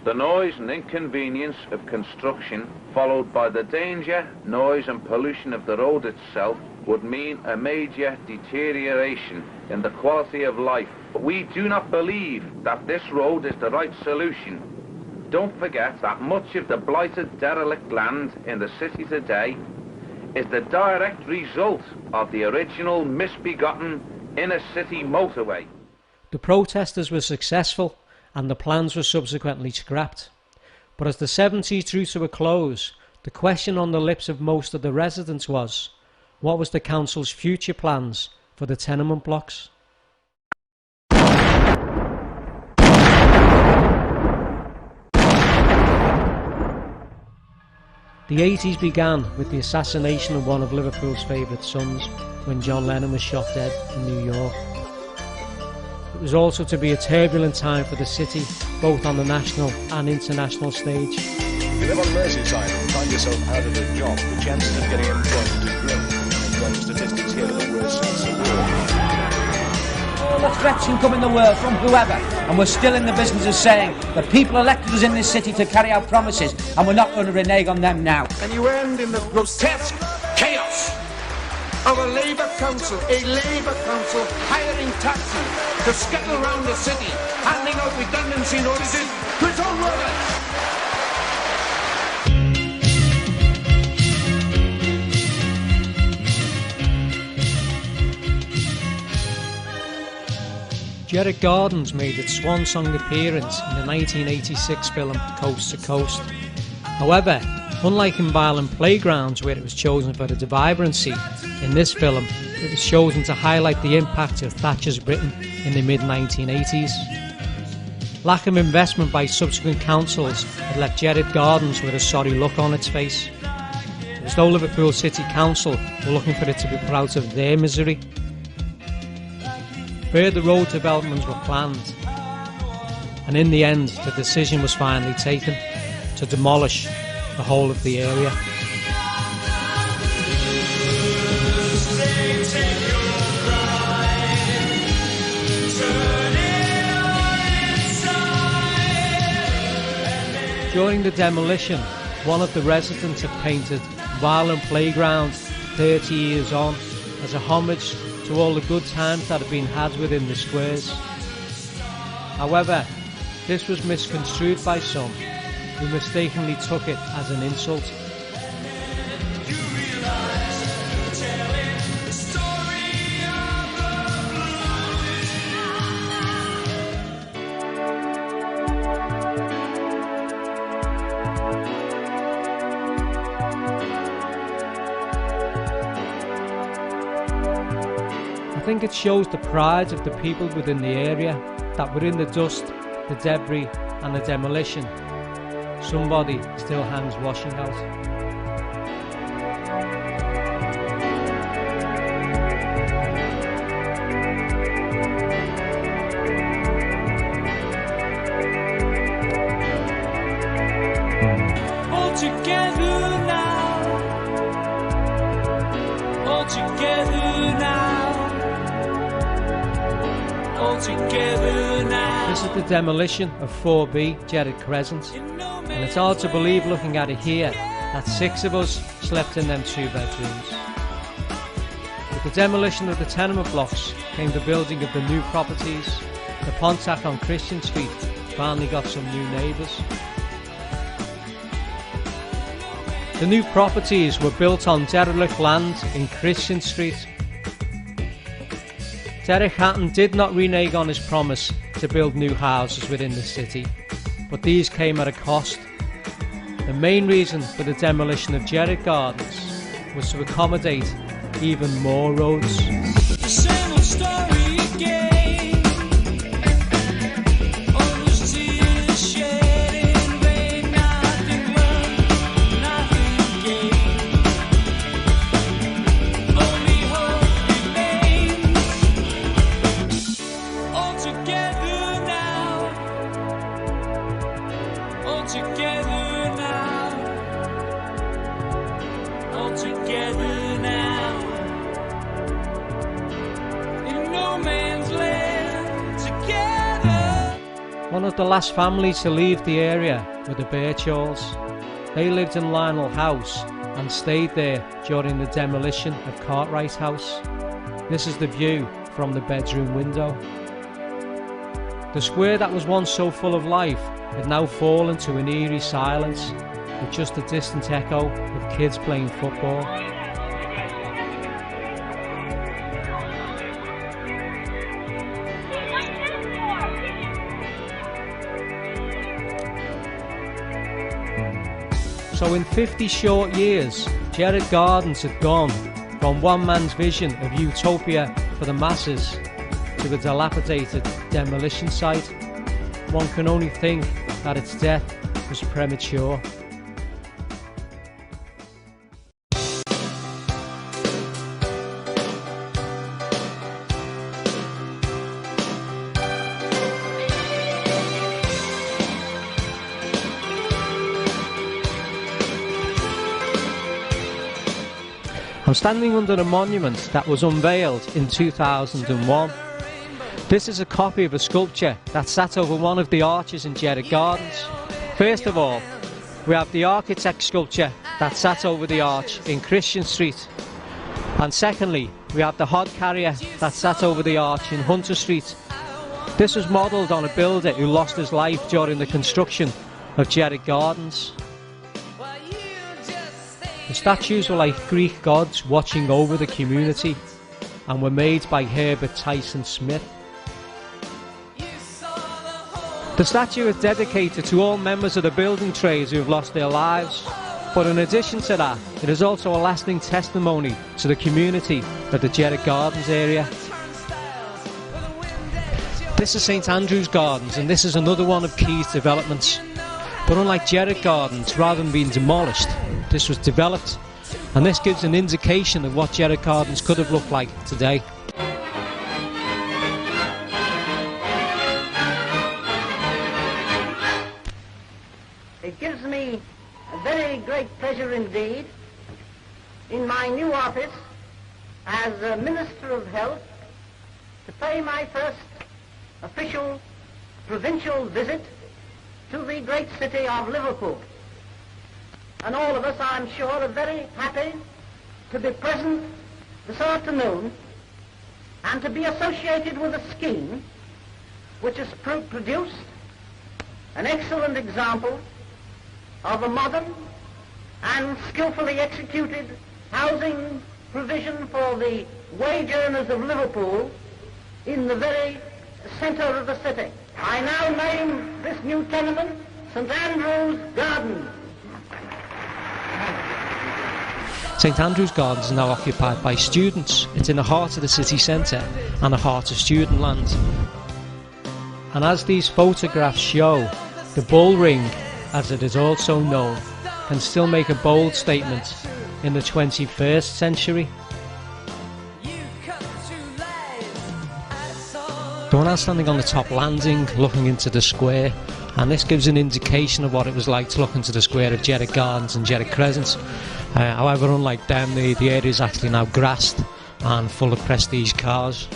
The noise and inconvenience of construction, followed by the danger, noise and pollution of the road itself, would mean a major deterioration in the quality of life. But we do not believe that this road is the right solution. Don't forget that much of the blighted, derelict land in the city today is the direct result of the original misbegotten inner-city motorway. The protesters were successful and the plans were subsequently scrapped. But as the 70s drew to a close, the question on the lips of most of the residents was, what was the council's future plans for the tenement blocks? The 80s began with the assassination of one of Liverpool's favourite sons when John Lennon was shot dead in New York. It was also to be a turbulent time for the city, both on the national and international stage. If you live on Merseyside and find yourself out of a job, the chances of getting employment is grim. Employment statistics here are the worst since the war. All the threats can come in the world from whoever, and we're still in the business of saying the people elected us in this city to carry out promises, and we're not going to renege on them now. And you end in the grotesque chaos of a Labour council hiring taxis to scuttle around the city, handing out redundancy notices to its own workers. Gerrard Gardens made its swan song appearance in the 1986 film Coast to Coast. However, unlike in Violent Playgrounds, where it was chosen for its vibrancy, in this film it was chosen to highlight the impact of Thatcher's Britain in the mid-1980s. Lack of investment by subsequent councils had left Gerrard Gardens with a sorry look on its face. It was though Liverpool City Council were looking for it to be put out of their misery. Further road developments were planned, and in the end the decision was finally taken to demolish the whole of the area. During the demolition, one of the residents had painted Violent Playground 30 years on as a homage to all the good times that had been had within the squares. However, this was misconstrued by some, who mistakenly took it as an insult. I think it shows the pride of the people within the area that within the dust, the debris and the demolition, somebody still hangs washing out. together now. All together now. All together now. This is the demolition of 4B Gerrard Crescent, and it's hard to believe looking at it here that 6 of us slept in them 2 bedrooms. With the demolition of the tenement blocks came the building of the new properties. The Pontac on Christian Street finally got some new neighbours. The new properties were built on derelict land in Christian Street. Derek Hatton did not renege on his promise to build new houses within the city, but these came at a cost. The main reason for the demolition of Gerrard Gardens was to accommodate even more roads. The same old story again. Almost tears shed in vain. Nothing learned, nothing gained. Only hope remains. All together now. All together now. All together now. One of the last families to leave the area were the Birchalls. They lived in Lionel House and stayed there during the demolition of Cartwright House. This is the view from the bedroom window. The square that was once so full of life had now fallen to an eerie silence, with just a distant echo of kids playing football. So in 50 short years, Gerrard Gardens had gone from one man's vision of utopia for the masses to a dilapidated demolition site. One can only think that its death was premature. I'm standing under a monument that was unveiled in 2001. This is a copy of a sculpture that sat over one of the arches in Gerrard Gardens. First of all, we have the architect's sculpture that sat over the arch in Christian Street. And secondly, we have the hod carrier that sat over the arch in Hunter Street. This was modelled on a builder who lost his life during the construction of Gerrard Gardens. The statues were like Greek gods watching over the community and were made by Herbert Tyson Smith. The statue is dedicated to all members of the building trades who have lost their lives, but in addition to that, it is also a lasting testimony to the community of the Gerrard Gardens area. This is St Andrew's Gardens, and this is another one of Key's developments. But unlike Gerrard Gardens, rather than being demolished, this was developed, and this gives an indication of what Gerrard Gardens could have looked like today. It gives me a very great pleasure indeed in my new office as a Minister of Health to pay my first official provincial visit to the great city of Liverpool. And all of us, I'm sure, are very happy to be present this afternoon and to be associated with a scheme which has produced an excellent example of a modern and skillfully executed housing provision for the wage earners of Liverpool in the very centre of the city. I now name this new tenement St Andrew's Gardens. St Andrew's Gardens is now occupied by students. It's in the heart of the city centre and the heart of student land. And as these photographs show, the bull ring, as it is also known, can still make a bold statement in the 21st century. The one I'm standing on the top landing looking into the square, and this gives an indication of what it was like to look into the square of Jeddah Gardens and Jeddah Crescent. However, unlike them, the area is actually now grassed and full of prestige cars.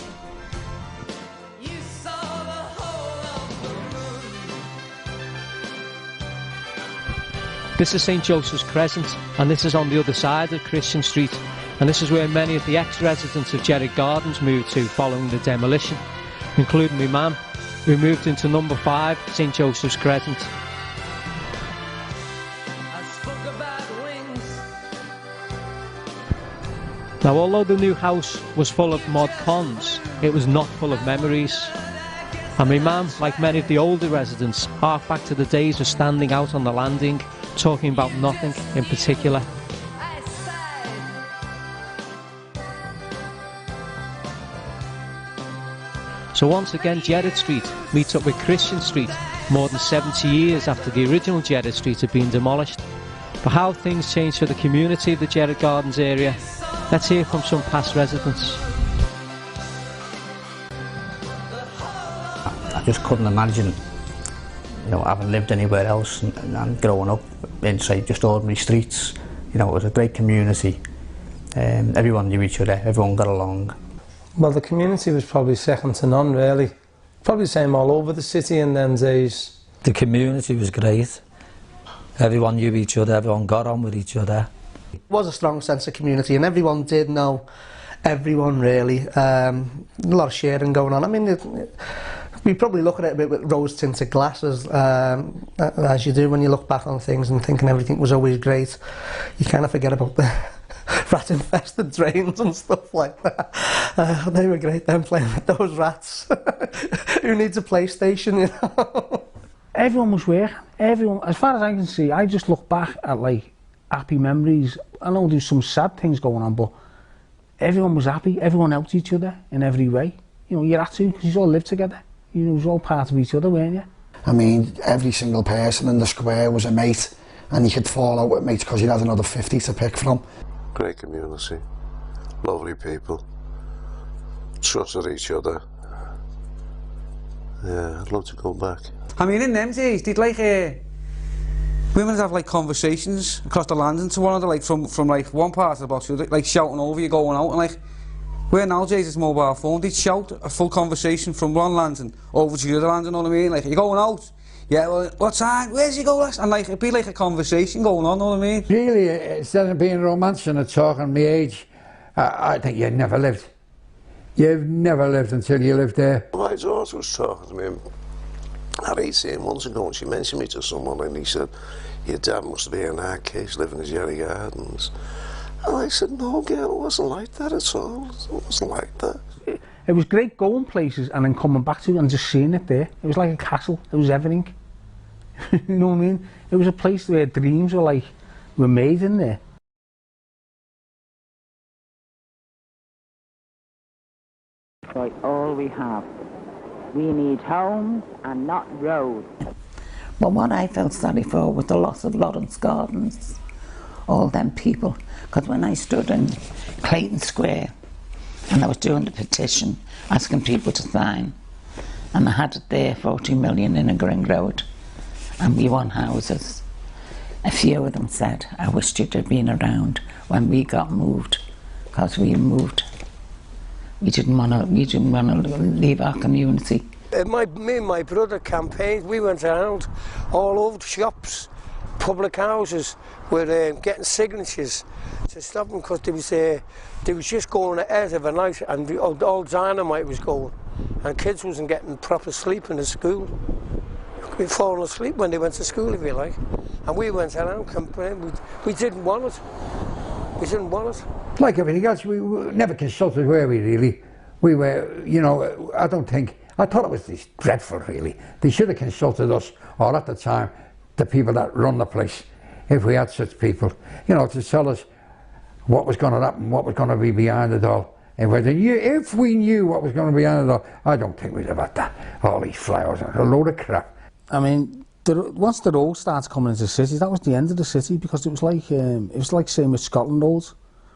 This is St Joseph's Crescent, and this is on the other side of Christian Street, and this is where many of the ex-residents of Jeddah Gardens moved to following the demolition, including my mum, who moved into number 5 St Joseph's Crescent. Now, although the new house was full of mod cons, it was not full of memories. And my mum, like many of the older residents, harked back to the days of standing out on the landing, talking about nothing in particular. So once again, Jeddah Street meets up with Christian Street more than 70 years after the original Jeddah Street had been demolished. But how things changed for the community of the Jeddah Gardens area, let's hear from some past residents. I just couldn't imagine, you know, having lived anywhere else and growing up inside just ordinary streets. You know, it was a great community. Everyone knew each other, everyone got along. Well, the community was probably second to none, really. Probably the same all over the city in them days. The community was great. Everyone knew each other, everyone got on with each other. It was a strong sense of community, and everyone did know everyone, really. A lot of sharing going on. I mean, we probably look at it a bit with rose-tinted glasses, as you do when you look back on things and thinking everything was always great. You kind of forget about the rat-infested drains and stuff like that. They were great then, playing with those rats. Who needs a PlayStation, you know? Everyone was working. Everyone, as far as I can see, I just look back at like happy memories. I know there's some sad things going on, but everyone was happy. Everyone helped each other in every way. You know, you had to, because you all lived together. You was all part of each other, weren't you? I mean, every single person in the square was a mate, and you could fall out with mates because you had another 50 to pick from. Great community, lovely people, trusted each other. Yeah, I'd love to go back. I mean, in them days, they'd like, women would have like conversations across the landing to one another, like from like one part of the box, like shouting over you going out, and like, where nowadays it's mobile phone, they'd shout a full conversation from one landing over to the other landing, you know what I mean? Like, you're going out? Yeah, well, what time? Where's you go last? And like, it'd be like a conversation going on, you know what I mean? Really, instead of being romantic and talking my age, I think you never lived. You've never lived until you lived there. My daughter was talking to me at 18 months ago, and she mentioned me to someone, and he said, your dad must be in that case living in Jeddah Gardens. And I said, no, girl, it wasn't like that at all. It wasn't like that. It was great going places and then coming back to it and just seeing it there. It was like a castle. It was everything. You know what I mean? It was a place where dreams were made in there. Right, all we have. We need homes and not roads. But what I felt sorry for was the loss of Lawrence Gardens. All them people. Because when I stood in Clayton Square and I was doing the petition, asking people to sign, and I had it there, 40 million in a Green Road, and we won houses. A few of them said, I wished you'd have been around when we got moved, because we moved. We didn't want to leave our community. Me and my brother campaigned. We went around all over the shops, public houses, were getting signatures to stop them, because they was just going ahead of a night, and the old dynamite was going, and kids wasn't getting proper sleep in the school. They'd fallen asleep when they went to school, if you like. And we went around campaigning. We didn't want it. We didn't want it. Like everything else, we never consulted, were we, really? We were, you know, I thought it was this dreadful, really. They should have consulted us, or at the time, the people that run the place, if we had such people, you know, to tell us what was going to happen, what was going to be behind it all. If we knew what was going to be behind it all, I don't think we'd have had that. All these flowers, a load of crap. I mean, once the road started coming into the city, that was the end of the city, because it was like same with Scotland Road.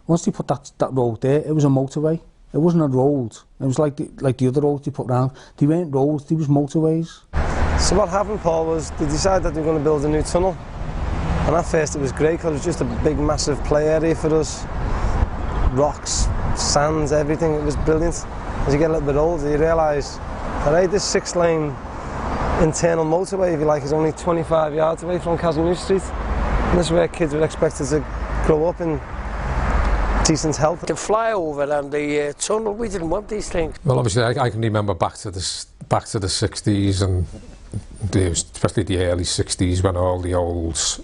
Once they put that road there, it was a motorway. It wasn't a road. It was like the other roads they put round. They weren't roads, they was motorways. So what happened, Paul, was they decided that they were going to build a new tunnel. And at first it was great because it was just a big massive play area for us. Rocks, sands, everything, it was brilliant. As you get a little bit older you realise that this 6-lane internal motorway, if you like, is only 25 yards away from Casimir Street. And this is where kids were expected to grow up in decent health. The flyover and the tunnel, we didn't want these things. Well, obviously I can remember back to the 60s and especially the early 60s when all the old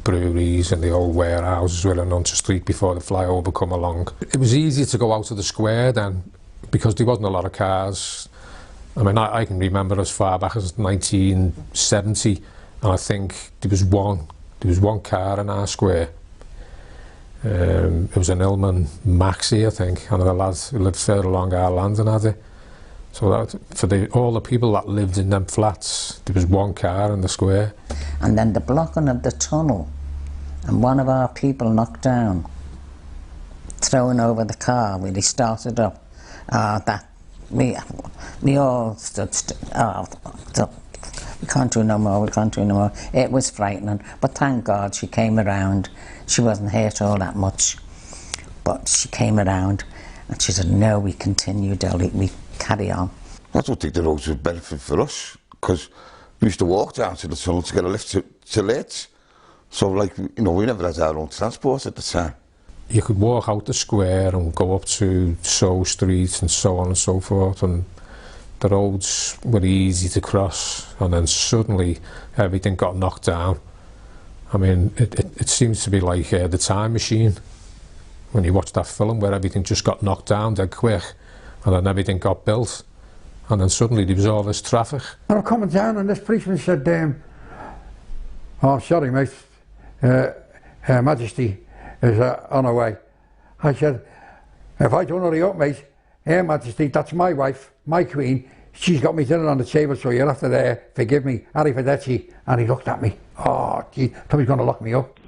breweries and the old warehouses were on Hunter Street before the flyover come along. It was easier to go out to the square then because there wasn't a lot of cars. I mean, I can remember as far back as 1970, and I think there was one car in our square. It was an Illman Maxi, I think, and the lads who lived further along our land and had it. So that, for all the people that lived in them flats, there was one car in the square. And then the blocking of the tunnel, and one of our people knocked down, throwing over the car when he started up. We all stood we can't do no more, we can't do no more. It was frightening, but thank God she came around. She wasn't hurt all that much, but she came around and she said, no, we continue, Dolly, we carry on. I don't think the roads would benefit for us, because we used to walk down to the tunnel to get a lift to Leeds. So, like, you know, we never had our own transport at the time. You could walk out the square and go up to Sow Street and so on and so forth, and the roads were easy to cross, and then suddenly everything got knocked down. I mean, it seems to be like The Time Machine, when you watch that film where everything just got knocked down dead quick, and then everything got built, and then suddenly there was all this traffic. And I'm coming down and this policeman said, oh, sorry mate, Her Majesty is on her way. I said, if I don't hurry up mate, Her Majesty, that's my wife, my queen, she's got me dinner on the table, so you'll have to forgive me, arrivederci. And he looked at me, oh gee, thought he was going to lock me up.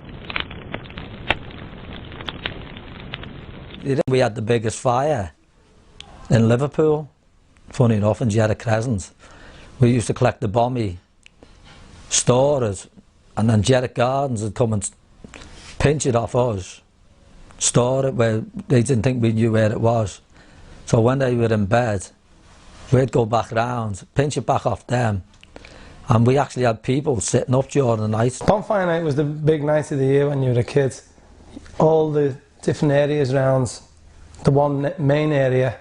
We had the biggest fire in Liverpool, funny enough, in Jeddah Crescent. We used to collect the bomby, store it, and then Jeddah Gardens would come and pinch it off us, store it where they didn't think we knew where it was. So when they were in bed, we'd go back round, pinch it back off them, and we actually had people sitting up during the night. Bonfire night was the big night of the year when you were a kid. All the different areas around the one main area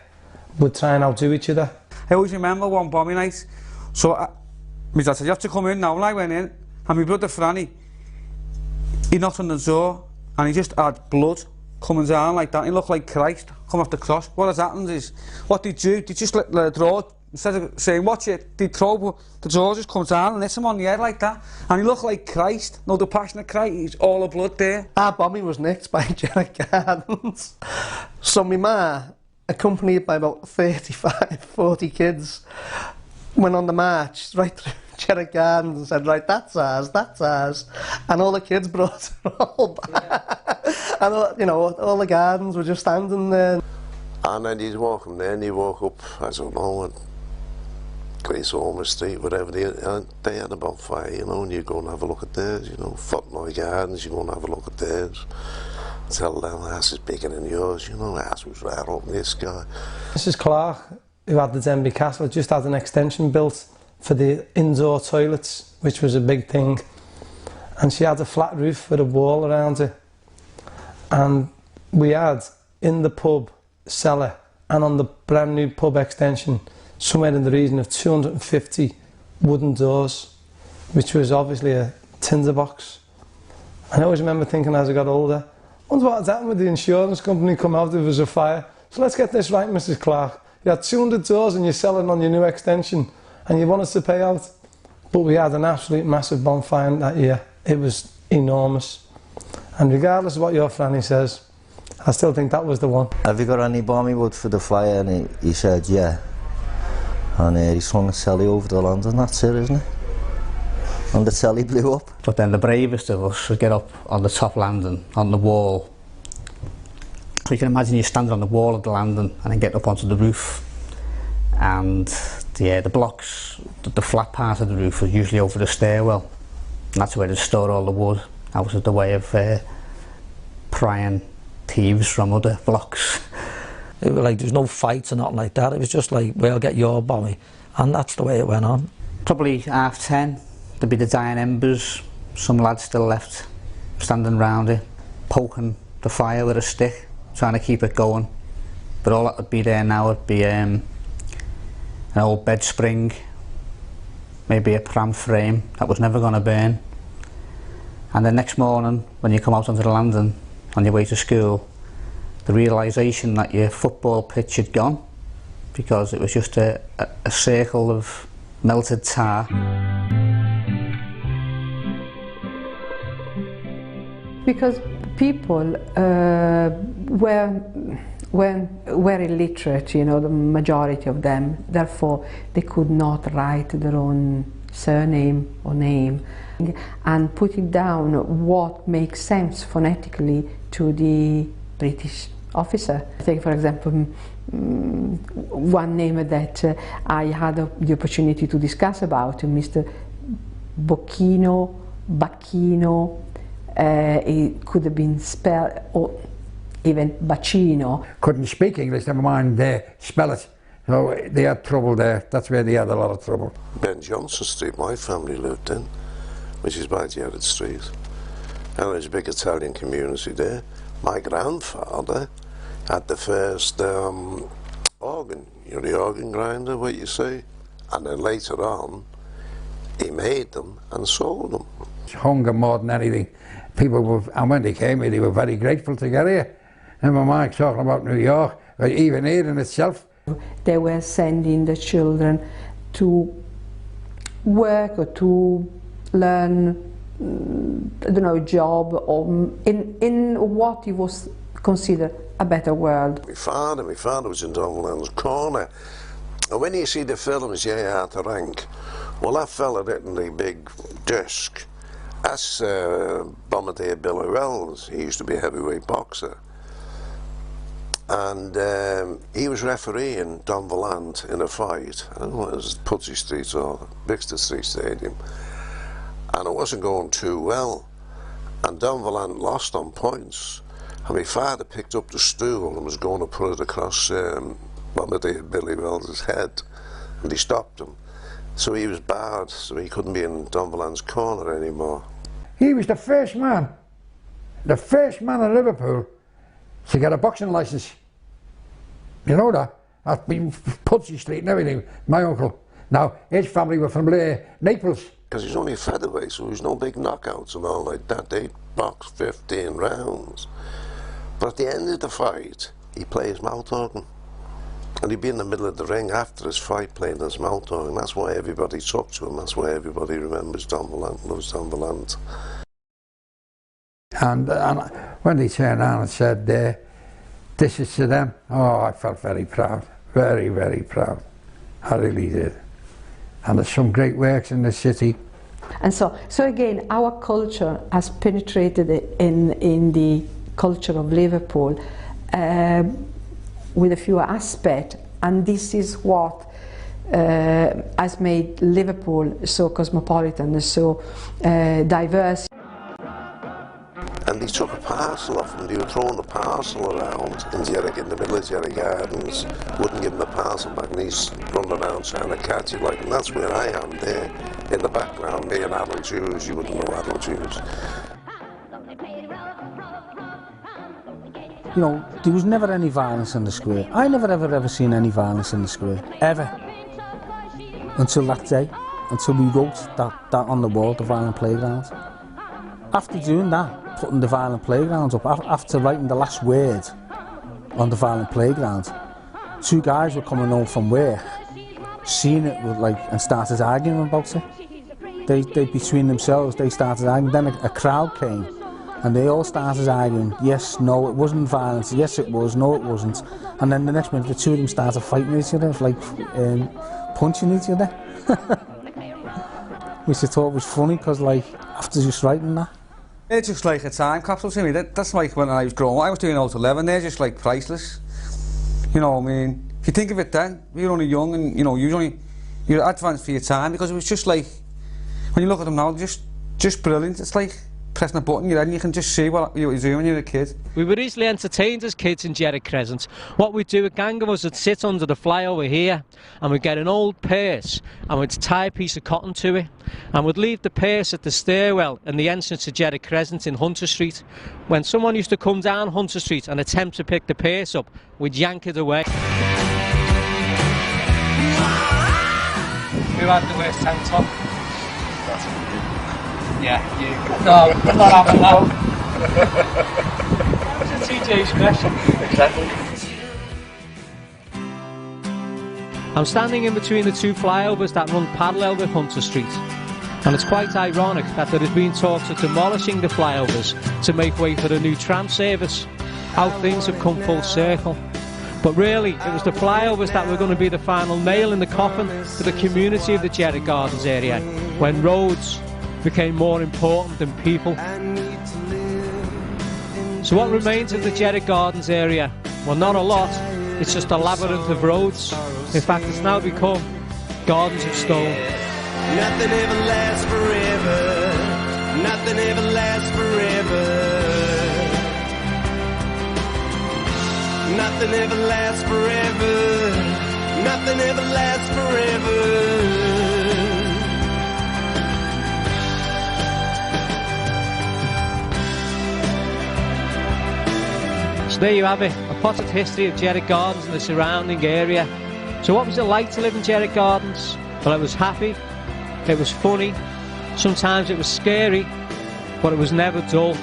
would try and outdo each other. I always remember one bombing night. So my dad said, you have to come in now. And I went in, and my brother Franny, he knocked on the door, and he just had blood coming down like that. He looked like Christ come off the cross. What has happened is, what they do, they just let the door, instead of saying watch it, they throw the door just comes down and hits him on the head like that. And he looked like Christ. No, the Passion of Christ, he's all the blood there. Our bombing was nicked by Jeddah Gardens. So my ma, accompanied by about 35, 40 kids, went on the march right through Jeddah Gardens and said, right, that's ours, that's ours. And all the kids brought it all back. And all, you know, all the gardens were just standing there. And then you'd walk them there and you walk up, I don't know, and Grace Ormond Street, whatever, they had about fire, you know, and you go and have a look at theirs, you know, Fontenoy Gardens, you go and have a look at theirs. Tell them the house is bigger than yours, you know, the house was right up in the sky. Mrs Clark, who had the Denby Castle, just had an extension built for the indoor toilets, which was a big thing. And she had a flat roof with a wall around it. And we had, in the pub cellar and on the brand new pub extension, somewhere in the region of 250 wooden doors, which was obviously a tinderbox. And I always remember thinking as I got older, I wonder what had happened with the insurance company come out if there was a fire. So let's get this right, Mrs Clark. You had 200 doors and you're selling on your new extension and you want us to pay out. But we had an absolute massive bonfire that year. It was enormous. And regardless of what your Franny says, I still think that was the one. Have you got any balmy wood for the fire? And he said, yeah. And he swung a celly over the land, and that's it, isn't it? And the celly blew up. But then the bravest of us would get up on the top landing, on the wall. So you can imagine you standing on the wall of the landing and then get up onto the roof. And yeah, the blocks, the flat part of the roof was usually over the stairwell. And that's where they store all the wood out of the way of prying thieves from other blocks. It was like there was no fights or nothing like that. It was just like, well, get your bommy, and that's the way it went on. Probably 10:30, there'd be the dying embers, some lads still left standing round it, poking the fire with a stick, trying to keep it going. But all that would be there now would be an old bed spring, maybe a pram frame that was never going to burn. And the next morning, when you come out onto the landing on your way to school, the realisation that your football pitch had gone, because it was just a circle of melted tar. Because people were illiterate, you know, the majority of them, therefore they could not write their own surname or name, and putting down what makes sense phonetically to the British officer. I think, for example, one name that I had the opportunity to discuss about, Mr. Bocchino, Bacchino, it could have been spelled, or even Bacino. Couldn't speak English, never mind spell it. So they had trouble there. That's where they had a lot of trouble. Ben Johnson Street, my family lived in, which is by Gerrard Street. And there's a big Italian community there. My grandfather had the first organ, you know, the organ grinder, what you say. And then later on, he made them and sold them. Hunger more than anything. People were, and when they came here, they were very grateful to get here. And my Mike talking about New York, even here in itself. They were sending the children to work or to learn, I don't know, a job, or in what it was considered a better world. My father was in Donald's corner. And when you see the films, yeah, at the rank, well, that fella in the big disc, that's Bombardier Billy Wells. He used to be a heavyweight boxer. And he was refereeing Don Valant in a fight. I don't know what it was, Pudsey Street or Bixter Street Stadium. And it wasn't going too well. And Don Valant lost on points. And my father picked up the stool and was going to put it across Bombardier Billy Wells' head. And he stopped him. So he was barred, so he couldn't be in Don Valant's corner anymore. He was the first man in Liverpool to get a boxing licence. You know that? That's been Pudsey Street and everything. My uncle. Now, his family were from Naples. Because he's only a featherweight, so there's no big knockouts and all like that. They boxed 15 rounds. But at the end of the fight, he played his mouth organ. And he'd be in the middle of the ring after his fight playing his mouth organ. That's why everybody took to him. That's why everybody remembers Don Valant, loves Don Valant. And when they turned around and said, this is to them, oh, I felt very proud. Very, very proud. I really did. And there's some great works in the city. And so again, our culture has penetrated in the culture of Liverpool with a few aspects, and this is what has made Liverpool so cosmopolitan, so diverse. And they took a parcel off them. They were throwing a parcel around in the middle of Jerry Gardens, wouldn't give them the parcel back, and he's running around trying to catch it. Like, and that's where I am there, in the background, me and Adult Jews. You wouldn't know Adult Jews. You know, there was never any violence in the square. I never ever seen any violence in the square, ever. Until that day, until we wrote that on the wall, the violent playground. After doing that, putting the violent playground up, after writing the last word on the violent playground, two guys were coming home from work, seen it and started arguing about it. They between themselves, they started arguing. Then a crowd came, and they all started arguing. Yes, no, it wasn't violence. Yes, it was. No, it wasn't. And then the next minute, the two of them started fighting each other, punching each other. Which I thought was funny, because after just writing that. They're just like a time capsule to me. That's like when I was growing up. I was doing 0 to 11. They're just like priceless. You know, I mean, if you think of it then, we were only young, and you know, you you're advanced for your time, because it was just like, when you look at them now, just brilliant. It's like pressing a button in your head and you can just see what you were doing when you were a kid. We were easily entertained as kids in Jerry Crescent. What we'd do, a gang of us would sit under the flyover here and we'd get an old purse and we'd tie a piece of cotton to it and we'd leave the purse at the stairwell in the entrance to Jerry Crescent in Hunter Street. When someone used to come down Hunter Street and attempt to pick the purse up, we'd yank it away. Who had the worst tank top? Yeah, you. No, I'm not having that. That was a TJ's question. Exactly. I'm standing in between the two flyovers that run parallel with Hunter Street. And it's quite ironic that there has been talks of demolishing the flyovers to make way for a new tram service. How things have come full circle. But really, it was the flyovers that were going to be the final nail in the coffin for the community of the Jerry Gardens area, when roads became more important than people. So what remains of the Jerry Gardens area? Well, not a lot. It's just a labyrinth of roads. In fact, it's now become gardens of stone. Nothing ever lasts forever. Nothing ever lasts forever. Nothing ever lasts forever. Nothing ever lasts forever. So there you have it, a potted history of Jerry Gardens and the surrounding area. So what was it like to live in Jerry Gardens? Well, it was happy, it was funny, sometimes it was scary, but it was never dull.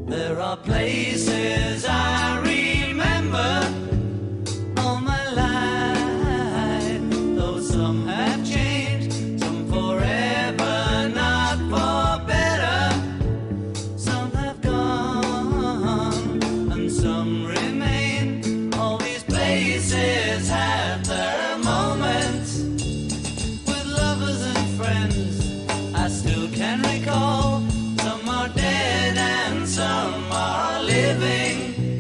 There are places I remember all my life, though some have changed, some forever, not for better. Some have gone and some remain. All these places have their moments with lovers and friends I still can recall. Some are dead and some are living.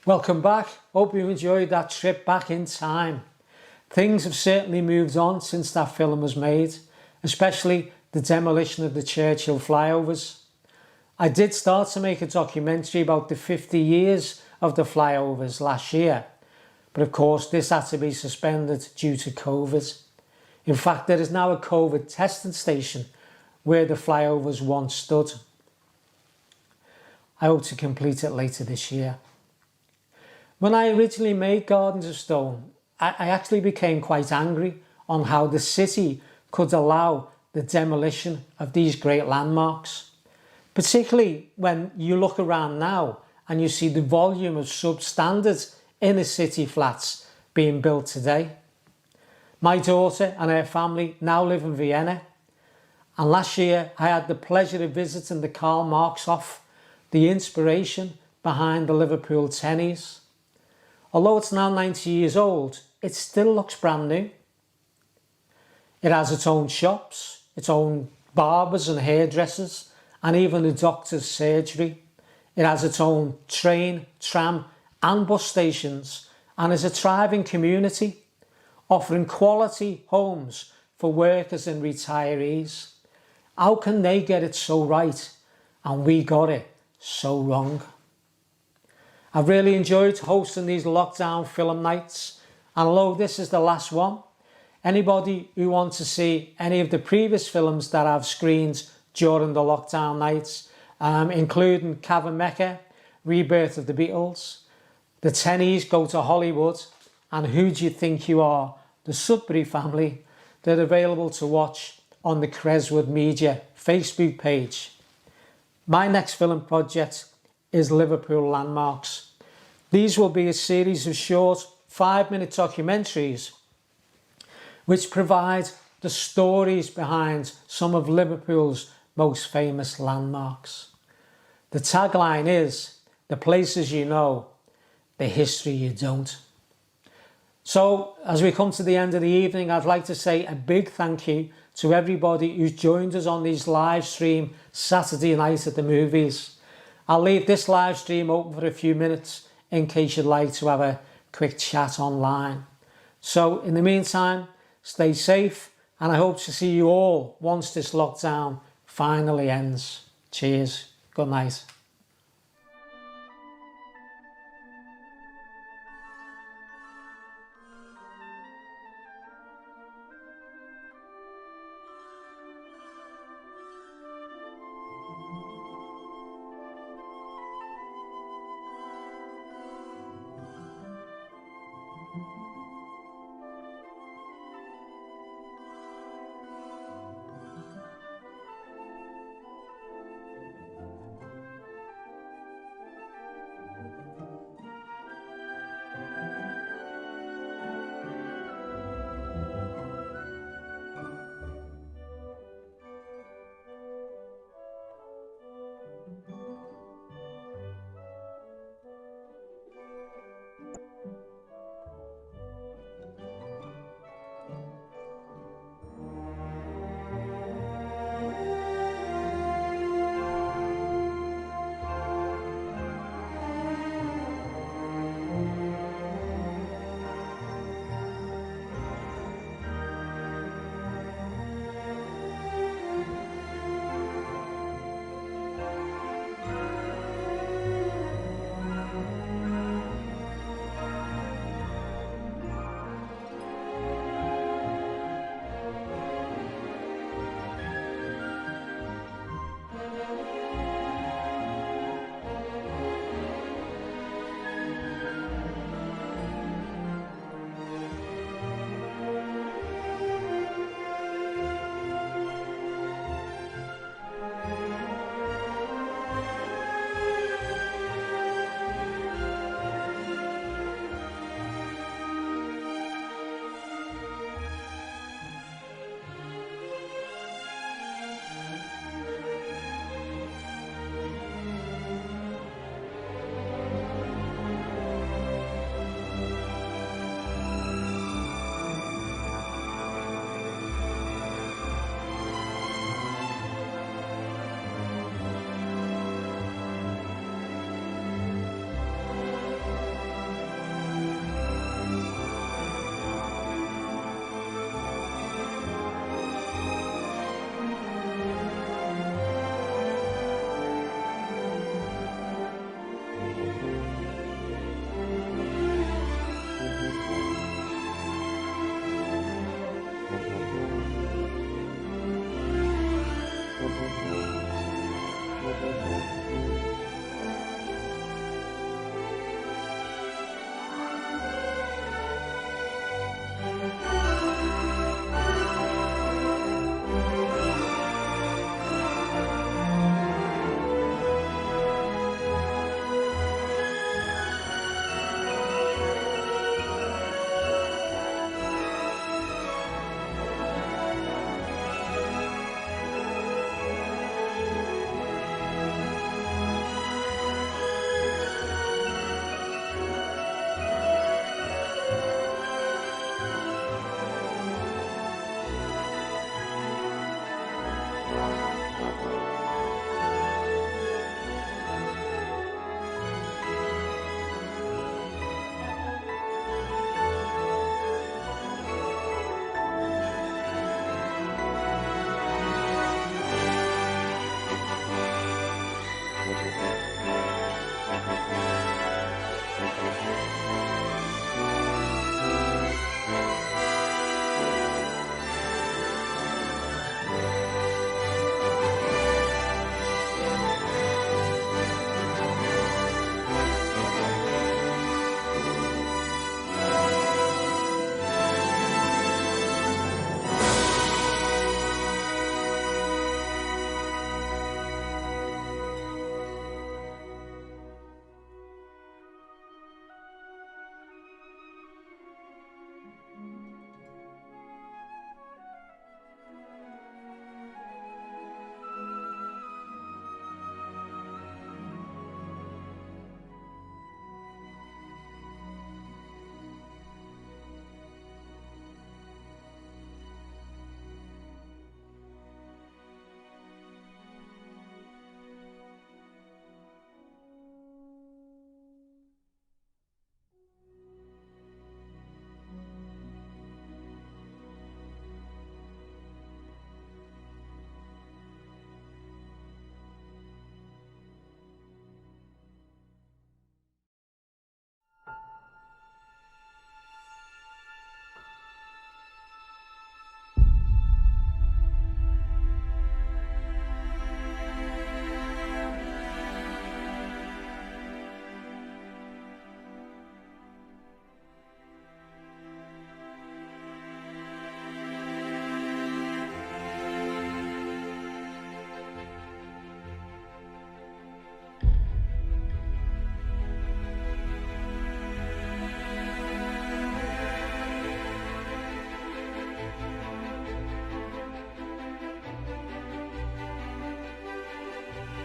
Welcome back. Hope you enjoyed that trip back in time. Things have certainly moved on since that film was made, especially the demolition of the Churchill flyovers. I did start to make a documentary about the 50 years of the flyovers last year, but of course this had to be suspended due to COVID. In fact, there is now a COVID testing station where the flyovers once stood. I hope to complete it later this year. When I originally made Gardens of Stone, I actually became quite angry on how the city could allow the demolition of these great landmarks, particularly when you look around now and you see the volume of substandard inner city flats being built today. My daughter and her family now live in Vienna, and last year I had the pleasure of visiting the Karl Marxhof, the inspiration behind the Liverpool tennies. Although it's now 90 years old, it still looks brand new. It has its own shops, its own barbers and hairdressers, and even a doctor's surgery. It has its own train, tram and bus stations, and is a thriving community, offering quality homes for workers and retirees. How can they get it so right and we got it so wrong? I've really enjoyed hosting these lockdown film nights, and although this is the last one, anybody who wants to see any of the previous films that I've screened during the lockdown nights, including Cavern Mecca, Rebirth of the Beatles, The Tennies Go to Hollywood, and Who Do You Think You Are, The Sudbury Family, they're available to watch on the Creswood Media Facebook page. My next film project is Liverpool Landmarks. These will be a series of short 5-minute documentaries which provide the stories behind some of Liverpool's most famous landmarks. The tagline is, the places you know, the history you don't. So, as we come to the end of the evening, I'd like to say a big thank you to everybody who's joined us on these live stream Saturday night at the movies. I'll leave this live stream open for a few minutes in case you'd like to have a quick chat online. So, in the meantime, stay safe, and I hope to see you all once this lockdown finally ends. Cheers. Good night.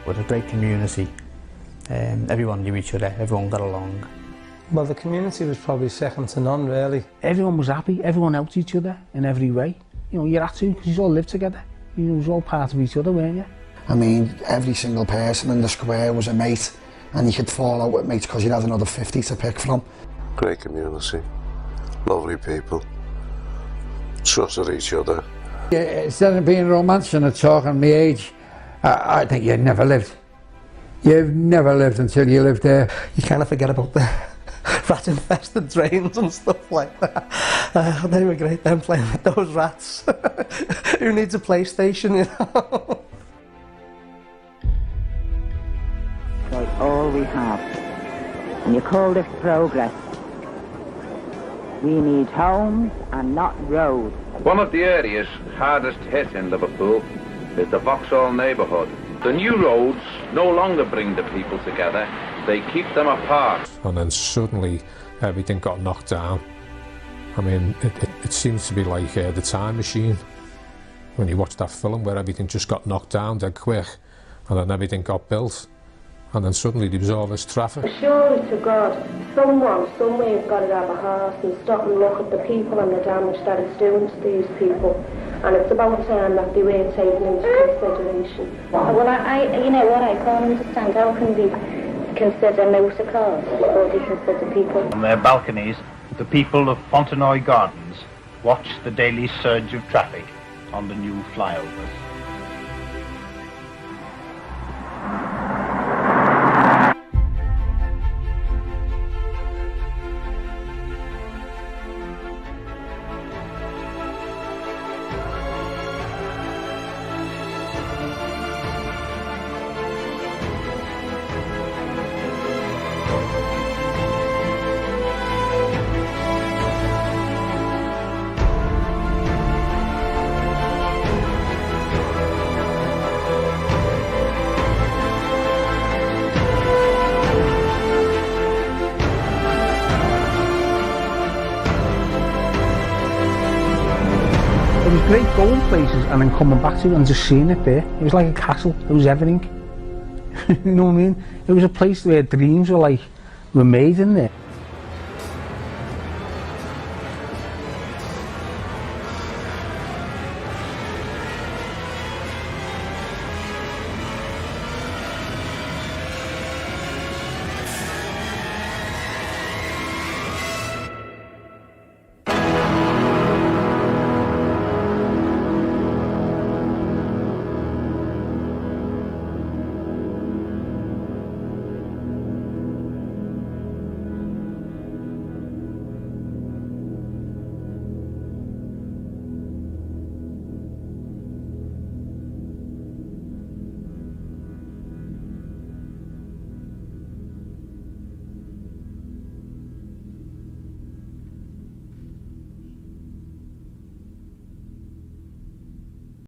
It was a great community. Everyone knew each other, everyone got along. Well, the community was probably second to none, really. Everyone was happy, everyone helped each other in every way. You know, you had to, because you all lived together. You was all part of each other, weren't you? I mean, every single person in the square was a mate, and you could fall out with mates because you had another 50 to pick from. Great community, lovely people, trusted each other. Yeah, instead of being romancing and talking my age, I think you never lived. You've never lived until you lived there. You kind of forget about the rat-infested drains and stuff like that. They were great then, playing with those rats. Who needs a PlayStation, you know? Like all we have. And you call this progress. We need homes and not roads. One of the areas hardest hit in Liverpool is the Vauxhall neighbourhood. The new roads no longer bring the people together, they keep them apart. And then suddenly everything got knocked down. I mean, it seems to be like the time machine. When you watch that film where everything just got knocked down dead quick, and then everything got built, and then suddenly there was all this traffic. Surely to God, someone, somewhere has got to have a heart and stop and look at the people and the damage that it's doing to these people. And it's about time that they were taken into consideration. Well, you know what, I can't understand. How can they consider motor cars or they consider people? On their balconies, the people of Fontenoy Gardens watch the daily surge of traffic on the new flyovers. It was great going places and then coming back to it and just seeing it there. It was like a castle, it was everything. You know what I mean? It was a place where dreams were made in there.